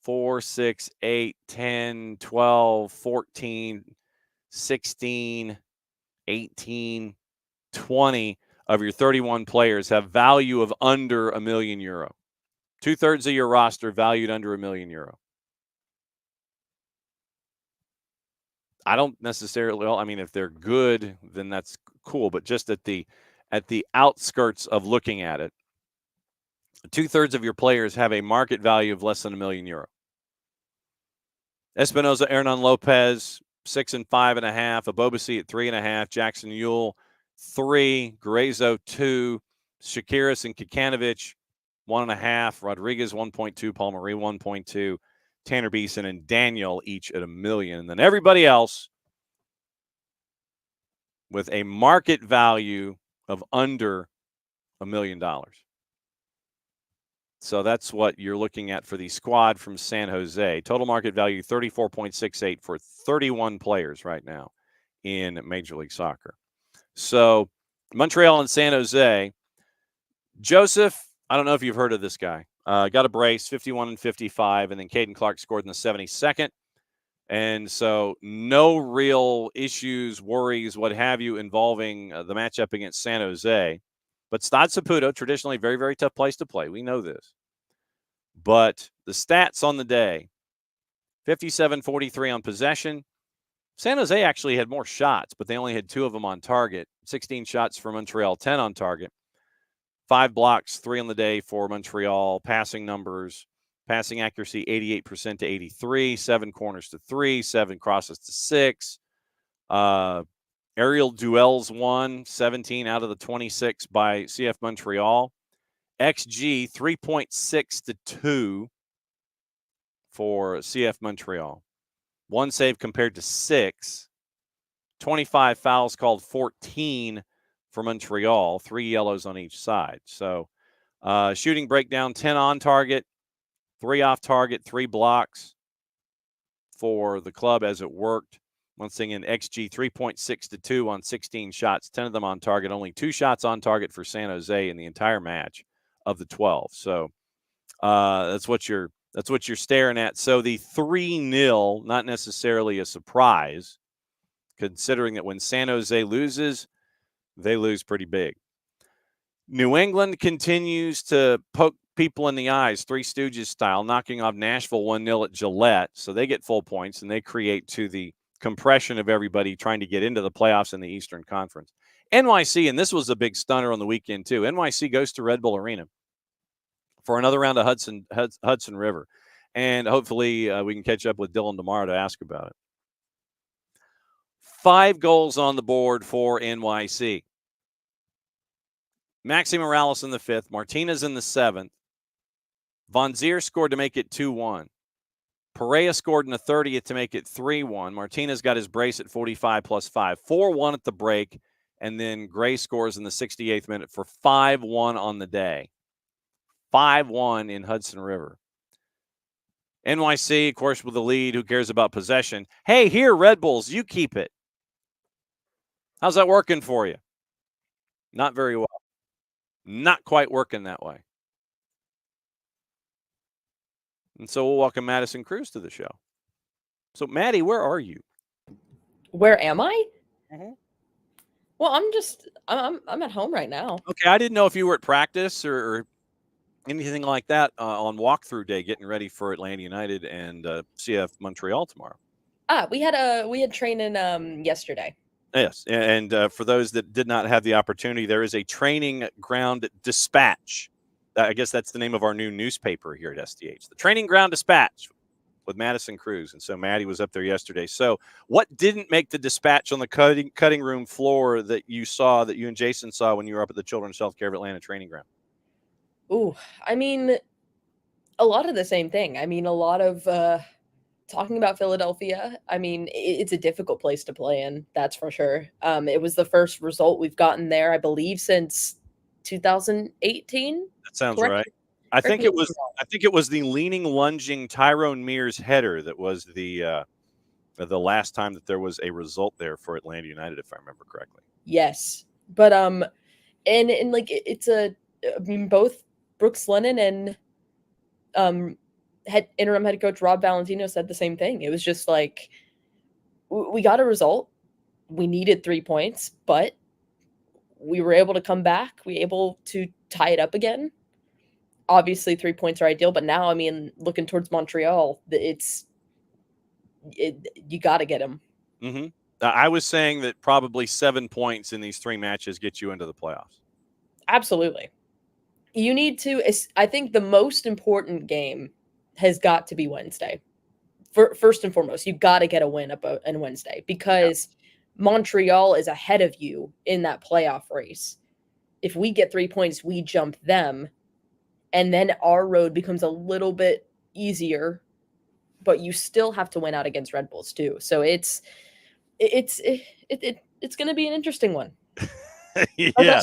4, 6, 8, 10, 12, 14, 16, 18, 20 of your 31 players have value of under €1 million. 2/3 of your roster valued under €1 million. I don't necessarily, well, I mean, if they're good, then that's cool. But just at the outskirts of looking at it, 2/3 of your players have a market value of less than €1 million. Espinoza, Hernan Lopez, 6 and 5.5. Abobasi at 3.5. Jackson Ewell, 3. Guerrezo, 2. Shakiris and Kikanovich, 1.5. Rodriguez, 1.2. Paul Marie, 1.2. Tanner Beeson and Daniel each at $1 million. And then everybody else with a market value of under $1 million. So that's what you're looking at for the squad from San Jose. Total market value 34.68 for 31 players right now in Major League Soccer. So Montreal and San Jose. Joseph, I don't know if you've heard of this guy. Got a brace, 51 and 55, and then Caden Clark scored in the 72nd. And so no real issues, worries, what have you, involving the matchup against San Jose. But Stade Saputo, traditionally very, very tough place to play. We know this. But the stats on the day, 57-43 on possession. San Jose actually had more shots, but they only had 2 of them on target. 16 shots for Montreal, 10 on target. 5 blocks, 3 on the day for Montreal. Passing numbers, passing accuracy 88% to 83, 7 corners to 3, 7 crosses to 6. Aerial duels won, 17 out of the 26 by CF Montreal. XG 3.6 to 2 for CF Montreal. 1 save compared to 6. 25 fouls called, 14 for Montreal. 3 yellows on each side. So shooting breakdown, 10 on target, 3 off target, 3 blocks for the club as it worked. Once again, XG 3.6 to 2 on 16 shots, 10 of them on target. Only 2 shots on target for San Jose in the entire match of the 12. So that's what you're staring at. So the 3-0, not necessarily a surprise, considering that when San Jose loses, they lose pretty big. New England continues to poke people in the eyes, Three Stooges style, knocking off Nashville 1-0 at Gillette. So they get full points, and they create to the compression of everybody trying to get into the playoffs in the Eastern Conference. NYC, and this was a big stunner on the weekend too, NYC goes to Red Bull Arena for another round of Hudson River. And hopefully we can catch up with Dylan tomorrow to ask about it. 5 goals on the board for NYC. Maxi Morales in the 5th. Martinez in the 7th. Von Zier scored to make it 2-1. Perea scored in the 30th to make it 3-1. Martinez got his brace at 45 plus 5. 4-1 at the break. And then Gray scores in the 68th minute for 5-1 on the day. 5-1 in Hudson River. NYC, of course, with the lead. Who cares about possession? Hey, here, Red Bulls, you keep it. How's that working for you? Not very well. Not quite working that way. And so we'll welcome Madison Cruz to the show. So, Maddie, where are you? Where am I? Mm-hmm. Well, I'm at home right now. Okay, I didn't know if you were at practice or anything like that on walkthrough day, getting ready for Atlanta United and CF Montreal tomorrow. We had training yesterday. Yes, and for those that did not have the opportunity, there is a training ground dispatch. I guess that's the name of our new newspaper here at SDH, the Training Ground Dispatch with Madison Cruz. And so Maddie was up there yesterday. So what didn't make the dispatch on the cutting room floor that you saw, that you and Jason saw when you were up at the Children's Healthcare of Atlanta training ground? Ooh, I mean, a lot of the same thing. I mean, a lot of talking about Philadelphia. I mean, it's a difficult place to play in, that's for sure. It was the first result we've gotten there, I believe, since 2018. That sounds Correct? right. I think it was the leaning, lunging Tyrone Mears header that was the last time that there was a result there for Atlanta United, if I remember correctly. Yes, but and like it's I mean, both Brooks Lennon and interim head coach Rob Valentino said the same thing. It was just like, we got a result. We needed 3 points, but we were able to come back. We were able to tie it up again. Obviously, 3 points are ideal, but now, I mean, looking towards Montreal, you got to get them. Mm-hmm. I was saying that probably 7 points in these 3 matches get you into the playoffs. Absolutely. You need to. I think the most important game has got to be Wednesday. First and foremost, you got to get a win on Wednesday, because Montreal is ahead of you in that playoff race. If we get 3 points, we jump them, and then our road becomes a little bit easier, but you still have to win out against Red Bulls too. So it's going to be an interesting one. Yeah.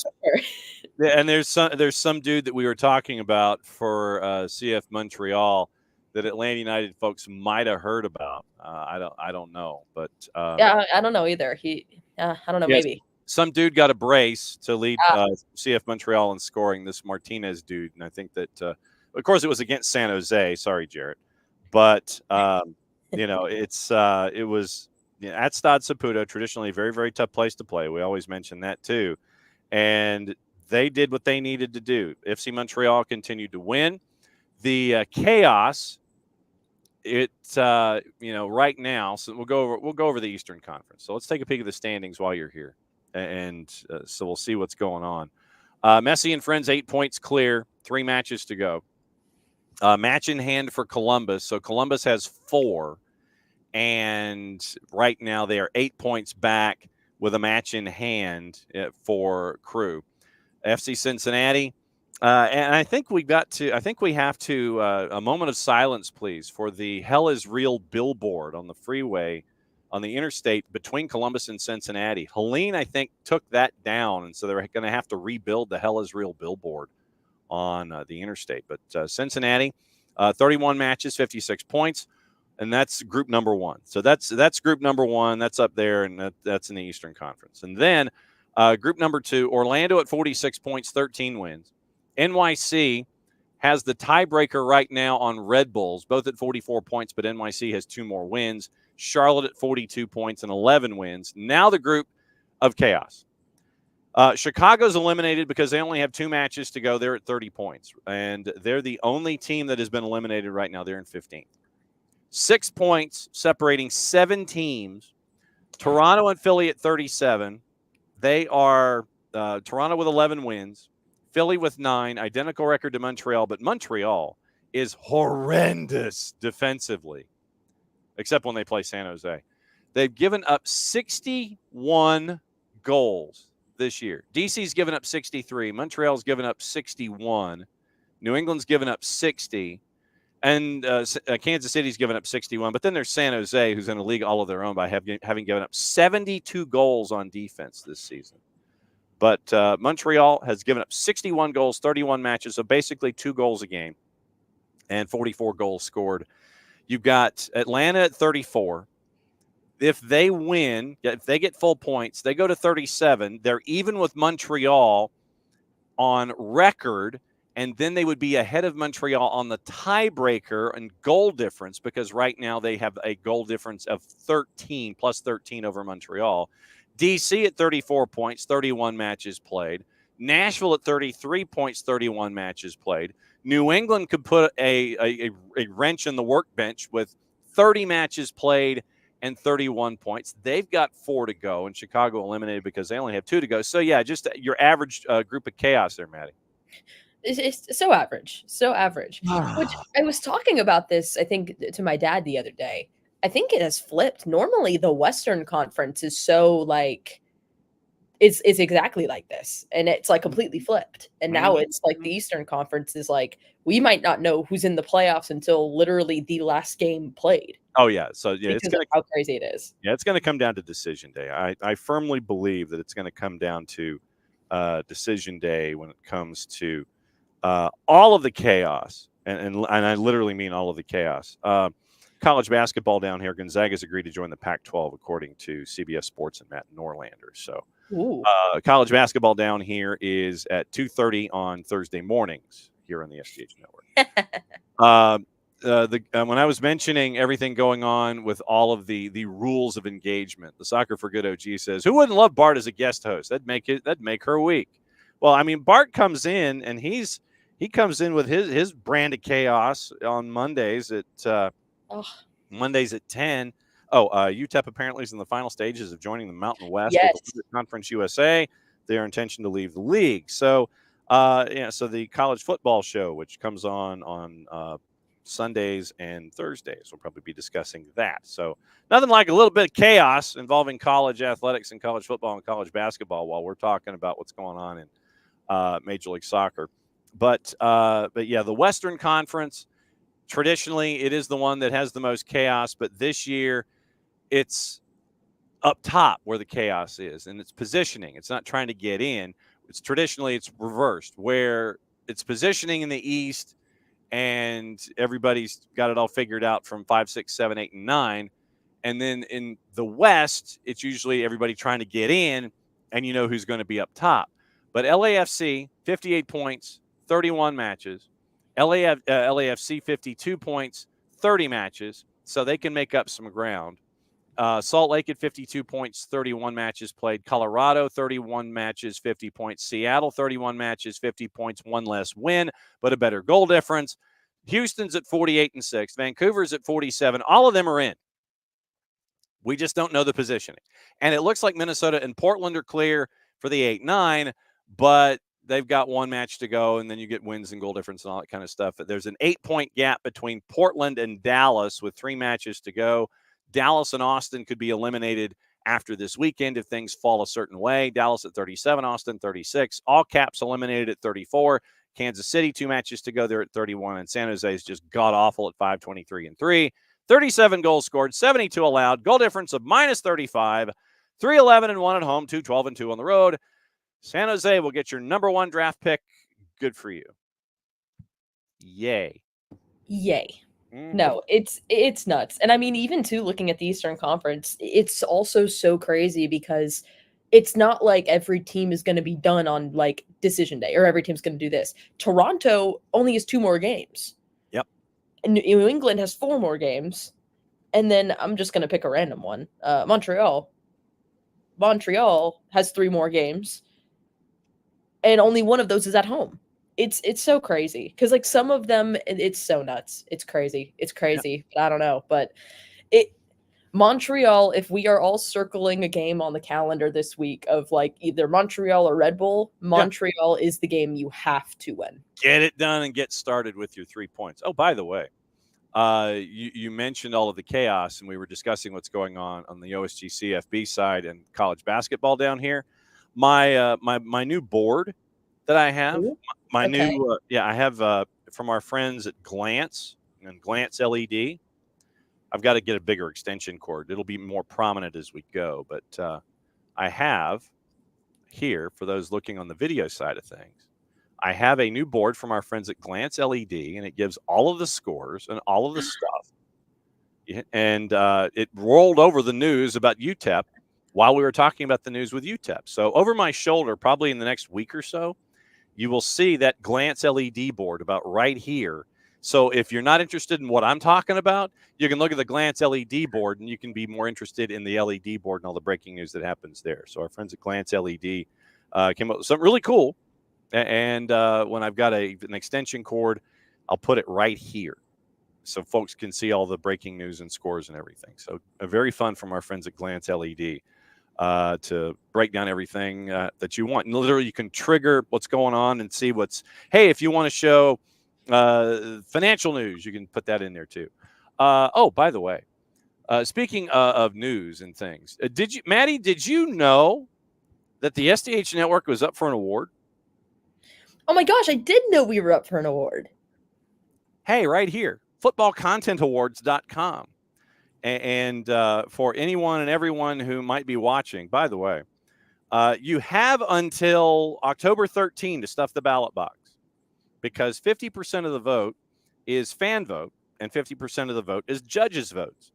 And there's some dude that we were talking about for CF Montreal that Atlanta United folks might have heard about. I don't know, but yeah, I don't know either. I don't know, yes, maybe some dude got a brace to lead CF Montreal in scoring, this Martinez dude, and I think that of course it was against San Jose. Sorry, Jarrett, but it was at Stade Saputo, traditionally a very, very tough place to play. We always mention that too, and they did what they needed to do. FC Montreal continued to win. The chaos, right now. So we'll go over the Eastern Conference. So let's take a peek at the standings while you're here, and so we'll see what's going on. Messi and friends 8 points clear, 3 matches to go. Match in hand for Columbus. So Columbus has 4, and right now they are 8 points back with a match in hand for Crew. FC Cincinnati, and I think we have to a moment of silence, please, for the Hell is Real billboard on the freeway, on the interstate between Columbus and Cincinnati. Helene, I think, took that down, and so they're going to have to rebuild the Hell is Real billboard on the interstate. But Cincinnati, 31 matches, 56 points, and that's group number 1. So that's group number 1. That's up there, and that's in the Eastern Conference. And then group number 2, Orlando at 46 points, 13 wins. NYC has the tiebreaker right now on Red Bulls, both at 44 points, but NYC has 2 more wins. Charlotte at 42 points and 11 wins. Now the group of chaos. Chicago's eliminated because they only have 2 matches to go. They're at 30 points, and they're the only team that has been eliminated right now. They're in 15th. 6 points separating 7 teams. Toronto and Philly at 37. They are Toronto with 11 wins, Philly with 9, identical record to Montreal, but Montreal is horrendous defensively, except when they play San Jose. They've given up 61 goals this year. DC's given up 63. Montreal's given up 61. New England's given up 60. And Kansas City's given up 61. But then there's San Jose, who's in a league all of their own by having given up 72 goals on defense this season. But Montreal has given up 61 goals, 31 matches, so basically 2 goals a game, and 44 goals scored. You've got Atlanta at 34. If they win, if they get full points, they go to 37. They're even with Montreal on record, and then they would be ahead of Montreal on the tiebreaker and goal difference, because right now they have a goal difference of 13, plus 13 over Montreal. DC at 34 points, 31 matches played. Nashville at 33 points, 31 matches played. New England could put a wrench in the workbench with 30 matches played and 31 points. They've got 4 to go, and Chicago eliminated because they only have 2 to go. So, yeah, just your average group of chaos there, Maddie. It's so average, so average. Which I was talking about this, I think, to my dad the other day. I think it has flipped. Normally, the Western Conference is so like it's exactly like this, and it's like completely flipped. And now it's like the Eastern Conference is like we might not know who's in the playoffs until literally the last game played. Oh yeah, so yeah, it's gonna how crazy it is. Yeah, it's going to come down to decision day. I firmly believe that it's going to come down to decision day when it comes to all of the chaos, and I literally mean all of the chaos. College basketball down here, Gonzaga's agreed to join the Pac-12, according to CBS Sports and Matt Norlander. So, college basketball down here is at 2:30 on Thursday mornings here on the SDH Network. When I was mentioning everything going on with all of the rules of engagement, the Soccer for Good OG says, "Who wouldn't love Bart as a guest host? That'd make her week." Well, I mean, Bart comes in and he comes in with his brand of chaos on Mondays at 10. UTEP apparently is in the final stages of joining the Mountain West with the Conference USA. Their intention to leave the league. So, so the college football show, which comes on Sundays and Thursdays, we'll probably be discussing that. So, nothing like a little bit of chaos involving college athletics and college football and college basketball while we're talking about what's going on in Major League Soccer. But yeah, the Western Conference, traditionally, it is the one that has the most chaos, but this year it's up top where the chaos is, and it's positioning. It's not trying to get in. It's reversed, where it's positioning in the East, and everybody's got it all figured out from 5, 6, 7, 8, and 9. And then in the West, it's usually everybody trying to get in, and you know who's going to be up top. But LAFC, 58 points, 31 matches. LAFC 52 points, 30 matches, so they can make up some ground. Salt Lake at 52 points, 31 matches played. Colorado, 31 matches, 50 points. Seattle, 31 matches, 50 points, one less win, but a better goal difference. Houston's at 48-6. Vancouver's at 47. All of them are in. We just don't know the positioning. And it looks like Minnesota and Portland are clear for the 8-9, but they've got one match to go, and then you get wins and goal difference and all that kind of stuff. There's an 8-point gap between Portland and Dallas with 3 matches to go. Dallas and Austin could be eliminated after this weekend if things fall a certain way. Dallas at 37, Austin 36. All Caps eliminated at 34. Kansas City, 2 matches to go. They're at 31. And San Jose is just god-awful at 5-23-3. 37 goals scored, 72 allowed. Goal difference of -35. 3-11-1 at home, 2-12-2 on the road. San Jose will get your number 1 draft pick. Good for you. Yay. No, it's nuts. And I mean, even too, looking at the Eastern Conference, it's also so crazy because it's not like every team is going to be done on like decision day or every team's going to do this. Toronto only has 2 more games. Yep. And New England has 4 more games. And then I'm just going to pick a random one. Montreal has 3 more games. And only one of those is at home. It's so crazy because like some of them, it's so nuts. It's crazy. Yeah. But I don't know. But Montreal, if we are all circling a game on the calendar this week of like either Montreal or Red Bull, Montreal is the game you have to win. Get it done and get started with your 3 points. Oh, by the way, you mentioned all of the chaos, and we were discussing what's going on the OSG CFB side and college basketball down here. My new board that I have, I have from our friends at Glance and Glance LED. I've got to get a bigger extension cord. It'll be more prominent as we go. But I have here, for those looking on the video side of things, I have a new board from our friends at Glance LED, and it gives all of the scores and all of the stuff. And it rolled over the news about UTEP while we were talking about the news with UTEP. So over my shoulder, probably in the next week or so, you will see that Glance LED board about right here. So if you're not interested in what I'm talking about, you can look at the Glance LED board, and you can be more interested in the LED board and all the breaking news that happens there. So our friends at Glance LED came up with something really cool. And when I've got an extension cord, I'll put it right here. so folks can see all the breaking news and scores and everything. So very fun from our friends at Glance LED to break down everything that you want. And literally, you can trigger what's going on and see what's. Hey, if you want to show financial news, you can put that in there too. Oh, by the way, speaking of news and things, Maddie? Did you know that the SDH Network was up for an award? Oh my gosh, I did know we were up for an award. Hey, right here, footballcontentawards.com. And for anyone and everyone who might be watching, by the way, you have until October 13 to stuff the ballot box, because 50% of the vote is fan vote and 50% of the vote is judges' votes.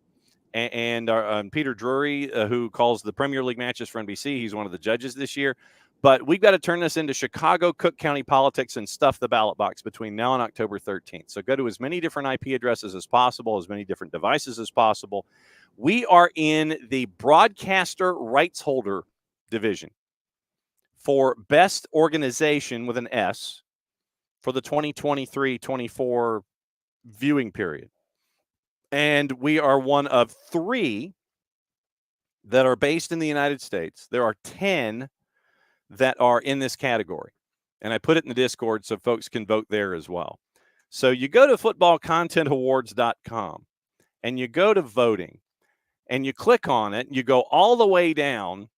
And Peter Drury, who calls the Premier League matches for NBC, he's one of the judges this year. But we've got to turn this into Chicago, Cook County politics and stuff the ballot box between now and October 13th. So go to as many different IP addresses as possible, as many different devices as possible. We are in the broadcaster rights holder division for best organization with an S for the 2023-24 viewing period. And we are one of 3 that are based in the United States. There are 10 that are in this category. And I put it in the Discord so folks can vote there as well. So you go to footballcontentawards.com and you go to voting and you click on it. You go all the way down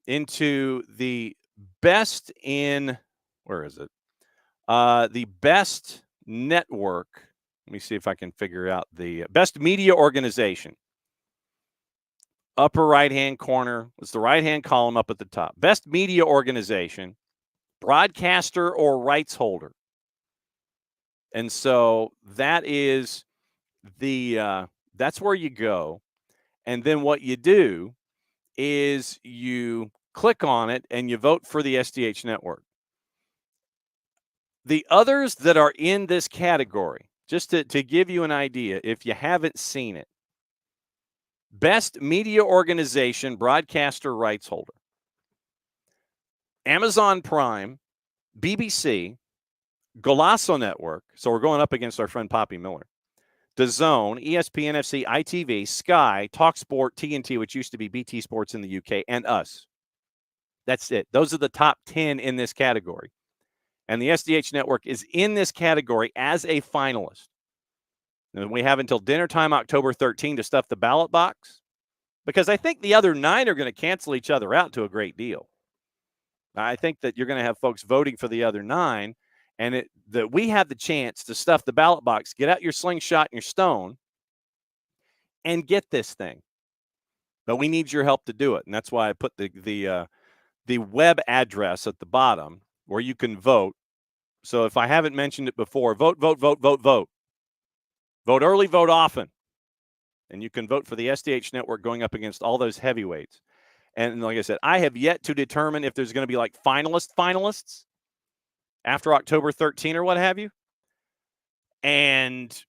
into the best in, where is it? The best network. Let me see if I can figure out the best media organization. Upper right-hand corner is the right-hand column up at the top. Best media organization, broadcaster or rights holder. And so that is that's where you go. And then what you do is you click on it and you vote for the SDH network. The others that are in this category, just to give you an idea, if you haven't seen it, best media organization, broadcaster rights holder, Amazon Prime, BBC, Golasso Network. So we're going up against our friend Poppy Miller. DAZN, ESPN FC, ITV, Sky, TalkSport, TNT, which used to be BT Sports in the UK, and us. That's it. Those are the top 10 in this category. And the SDH Network is in this category as a finalist. And we have until dinner time, October 13, to stuff the ballot box, because I think the other 9 are going to cancel each other out to a great deal. I think that you're going to have folks voting for the other 9, and that we have the chance to stuff the ballot box, get out your slingshot and your stone, and get this thing. But we need your help to do it, and that's why I put the web address at the bottom where you can vote. So if I haven't mentioned it before, vote. Vote early, vote often. And you can vote for the SDH Network going up against all those heavyweights. And like I said, I have yet to determine if there's going to be like finalists after October 13 or what have you. And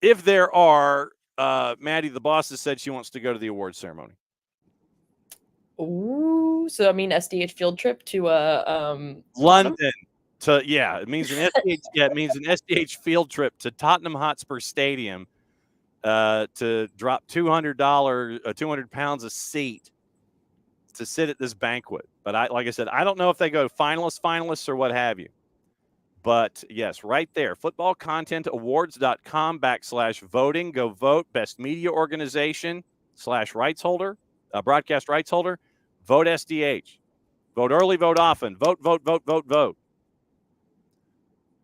if there are, Maddie, the boss, has said she wants to go to the award ceremony. Ooh, so I mean SDH field trip to London. It means an SDH. It means an SDH field trip to Tottenham Hotspur Stadium to drop $200, 200 pounds a seat to sit at this banquet. But like I said, I don't know if they go finalists, or what have you. But yes, right there, footballcontentawards.com/voting. Go vote. Best media organization /rights holder, broadcast rights holder. Vote SDH. Vote early, vote often. Vote.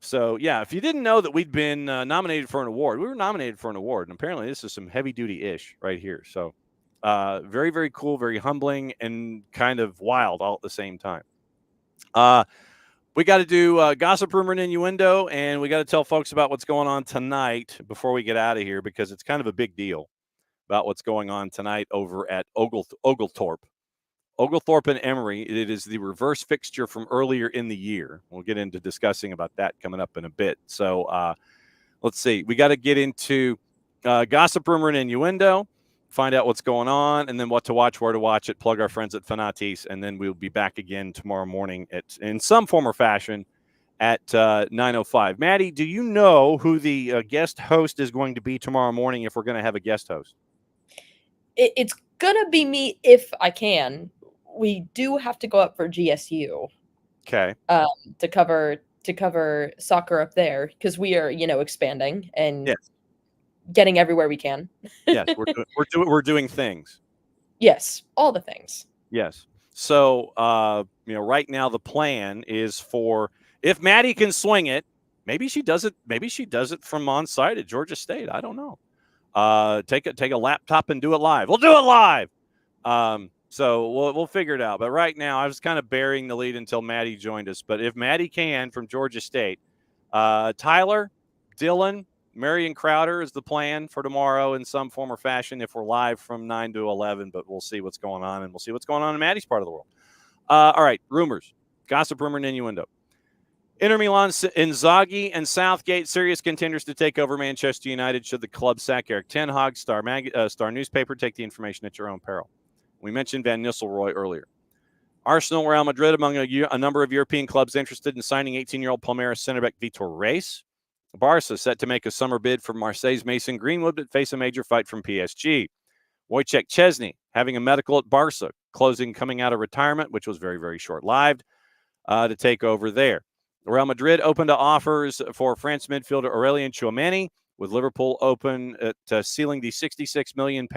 So, yeah, if you didn't know that we'd been nominated for an award, we were nominated for an award. And apparently this is some heavy-duty-ish right here. So, very, very cool, very humbling, and kind of wild all at the same time. We got to do gossip, rumor, and innuendo, and we got to tell folks about what's going on tonight before we get out of here, because it's kind of a big deal about what's going on tonight over at Oglethorpe. Oglethorpe and Emory, it is the reverse fixture from earlier in the year. We'll get into discussing about that coming up in a bit. So let's see. We got to get into gossip, rumor, and innuendo, find out what's going on, and then what to watch, where to watch it, plug our friends at Fanatis, and then we'll be back again tomorrow morning in some form or fashion at 9:05. Maddie, do you know who the guest host is going to be tomorrow morning if we're going to have a guest host? It's going to be me if I can. We do have to go up for GSU. Okay. To cover soccer up there because we are, expanding and yes. getting everywhere we can. Yes, we're doing things. Yes, all the things. Yes. So, right now the plan is for if Maddie can swing it, maybe she does it. Maybe she does it from on site at Georgia State. I don't know. Take a laptop and do it live. We'll do it live. So we'll figure it out. But right now, I was kind of burying the lead until Maddie joined us. But if Maddie can from Georgia State, Tyler, Dylan, Marion Crowder is the plan for tomorrow in some form or fashion if we're live from 9 to 11, but we'll see what's going on, and we'll see what's going on in Maddie's part of the world. All right, rumors, gossip, rumor, and innuendo. Inter Milan, Inzaghi, and Southgate serious contenders to take over Manchester United should the club sack Eric Ten Hag. Star newspaper, take the information at your own peril. We mentioned Van Nistelrooy earlier. Arsenal, Real Madrid, among a number of European clubs interested in signing 18-year-old Palmeiras center back Vitor Reis. Barca set to make a summer bid for Marseille's Mason Greenwood, but face a major fight from PSG. Wojciech Szczesny having a medical at Barca, coming out of retirement, which was very, very short-lived, to take over there. Real Madrid open to offers for France midfielder Aurelien Tchouameni, with Liverpool open to sealing the £66 million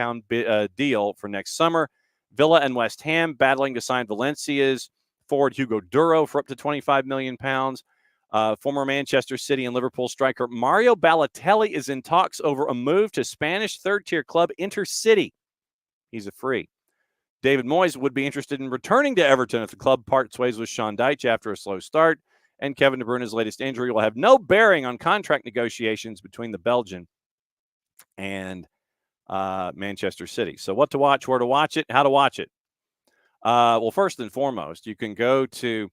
deal for next summer. Villa and West Ham battling to sign Valencia's forward Hugo Duro for up to £25 million. Former Manchester City and Liverpool striker Mario Balotelli is in talks over a move to Spanish third-tier club Intercity. He's a free. David Moyes would be interested in returning to Everton if the club parts ways with Sean Dyche after a slow start. And Kevin De Bruyne's latest injury will have no bearing on contract negotiations between the Belgian and Manchester City. So what to watch, where to watch it, how to watch it. Well, first and foremost, you can go to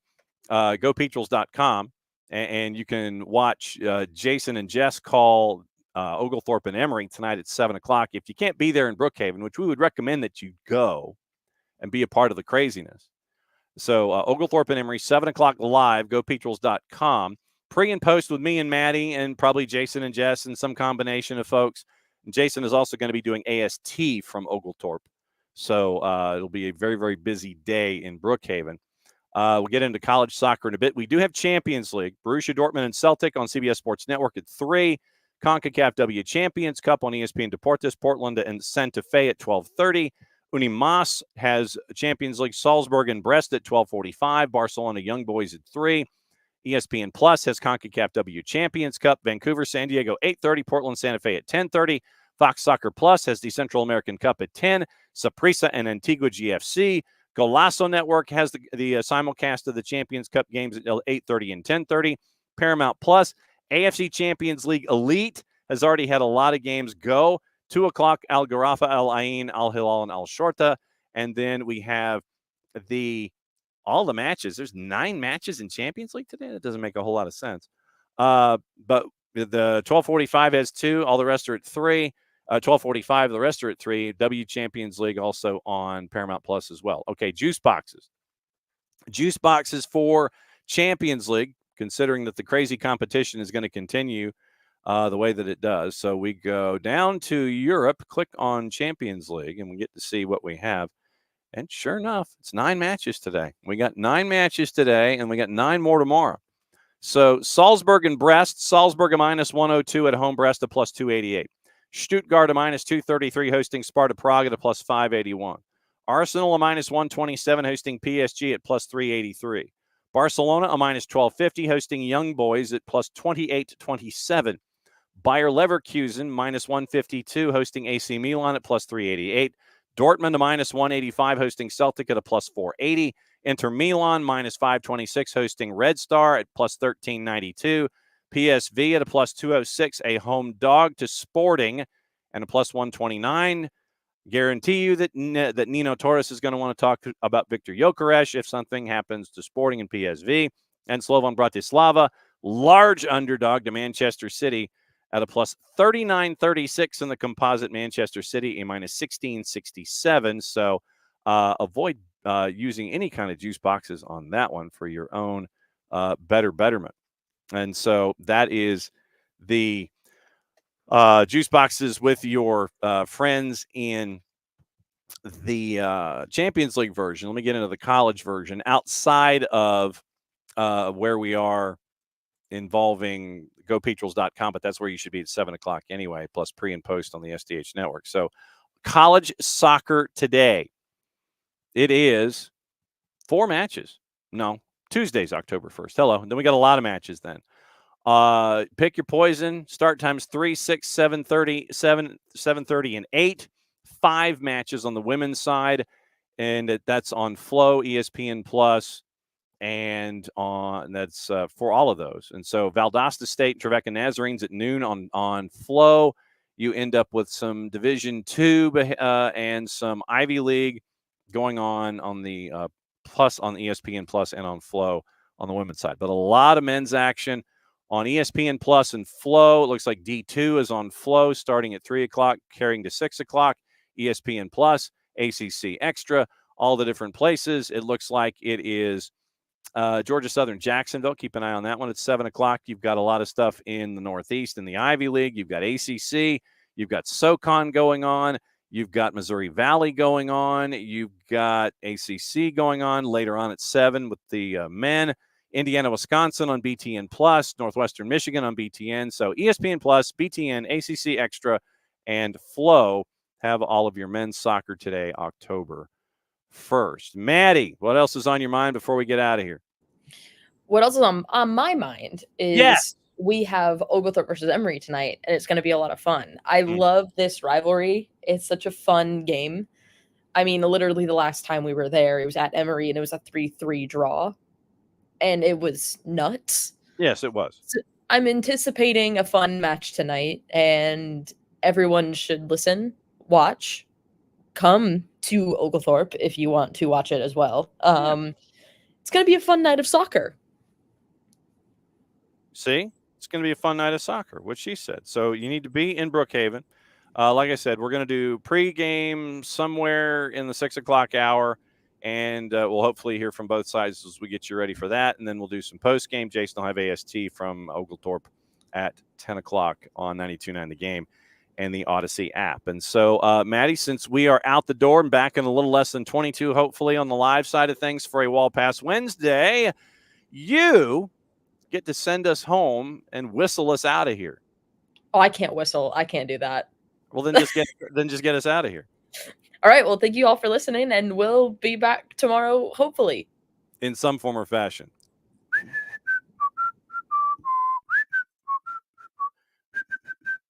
gopetrels.com and you can watch Jason and Jess call Oglethorpe and Emory tonight at 7 o'clock. If you can't be there in Brookhaven, which we would recommend that you go and be a part of the craziness. So Oglethorpe and Emory, 7 o'clock live, gopetrels.com. Pre and post with me and Maddie and probably Jason and Jess and some combination of folks. And Jason is also going to be doing AST from Oglethorpe. So it'll be a very, very busy day in Brookhaven. We'll get into college soccer in a bit. We do have Champions League. Borussia Dortmund and Celtic on CBS Sports Network at 3. CONCACAF W Champions Cup on ESPN Deportes, Portland and Santa Fe at 12:30. Unimas has Champions League Salzburg and Brest at 12:45. Barcelona Young Boys at 3. ESPN Plus has CONCACAF W Champions Cup. Vancouver, San Diego, 8:30. Portland, Santa Fe at 10:30. Fox Soccer Plus has the Central American Cup at 10. Saprissa and Antigua GFC. Golazo Network has the simulcast of the Champions Cup games at 8:30 and 10:30. Paramount Plus, AFC Champions League Elite has already had a lot of games go. 2 o'clock, Al Gharafa, Al Ain, Al Hilal, and Al Shorta. And then we have all the matches. There's 9 matches in Champions League today. That doesn't make a whole lot of sense. But the 12:45 has 2. All the rest are at 3. 12:45, the rest are at 3. W Champions League also on Paramount Plus as well. Okay, juice boxes. Juice boxes for Champions League, considering that the crazy competition is going to continue the way that it does. So we go down to Europe, click on Champions League, and we get to see what we have. And sure enough, it's 9 matches today. We got 9 matches today, and we got 9 more tomorrow. So Salzburg and Brest, Salzburg a -102 at home, Brest a +288. Stuttgart a -233 hosting Sparta Prague at a +581. Arsenal a -127 hosting PSG at +383. Barcelona a -1250 hosting Young Boys at +2827. Bayer Leverkusen -152 hosting AC Milan at +388. Dortmund a -185 hosting Celtic at a +480. Inter Milan -526 hosting Red Star at +1392. PSV at a +206, a home dog to Sporting, and a +129. Guarantee you that Nino Torres is going to want to talk about Viktor Gyökeres if something happens to Sporting and PSV. And Slovan Bratislava, large underdog to Manchester City at a +39.36 in the composite. Manchester City a -16.67. So avoid using any kind of juice boxes on that one for your own betterment. And so that is the juice boxes with your friends in the Champions League version. Let me get into the college version outside of where we are involving gopetrels.com, but that's where you should be at 7 o'clock anyway, plus pre and post on the SDH network. So college soccer today, it is 4 matches. No, Tuesday's October 1st. Hello. And then we got a lot of matches then. Pick your poison. Start times 3, 6, 7:30, 7:30, and 8. 5 matches on the women's side, and that's on Flow, ESPN Plus, and that's for all of those. And so Valdosta State, Trevecca Nazarenes at noon on Flow. You end up with some Division II and some Ivy League going on the Plus on ESPN Plus and on Flow on the women's side. But a lot of men's action on ESPN Plus and Flow. It looks like D2 is on Flow starting at 3 o'clock, carrying to 6 o'clock. ESPN Plus, ACC Extra, all the different places. It looks like it is Georgia Southern Jacksonville. Keep an eye on that one. It's 7 o'clock. You've got a lot of stuff in the Northeast in the Ivy League. You've got ACC. You've got SoCon going on. You've got Missouri Valley going on. You've got ACC going on later on at 7 with the men. Indiana, Wisconsin on BTN Plus. Northwestern Michigan on BTN. So ESPN Plus, BTN, ACC Extra, and Flow have all of your men's soccer today, October 1st. Maddie, what else is on your mind before we get out of here? What else is on my mind is we have Oglethorpe versus Emory tonight, and it's going to be a lot of fun. I love this rivalry. It's such a fun game. I mean, literally the last time we were there, it was at Emory, and it was a 3-3 draw, and it was nuts. Yes, it was. So I'm anticipating a fun match tonight, and everyone should listen, watch, come to Oglethorpe if you want to watch it as well. It's going to be a fun night of soccer. See, it's going to be a fun night of soccer, what she said. So you need to be in Brookhaven. Like I said, we're going to do pregame somewhere in the 6 o'clock hour, and we'll hopefully hear from both sides as we get you ready for that. And then we'll do some postgame. Jason will have AST from Oglethorpe at 10 o'clock on 92.9 The Game and the Odyssey app. And so, Maddie, since we are out the door and back in a little less than 22, hopefully on the live side of things for a Wall Pass Wednesday, you get to send us home and whistle us out of here. Oh, I can't whistle. I can't do that. Well, then just get us out of here. All right. Well, thank you all for listening, and we'll be back tomorrow, hopefully. In some form or fashion.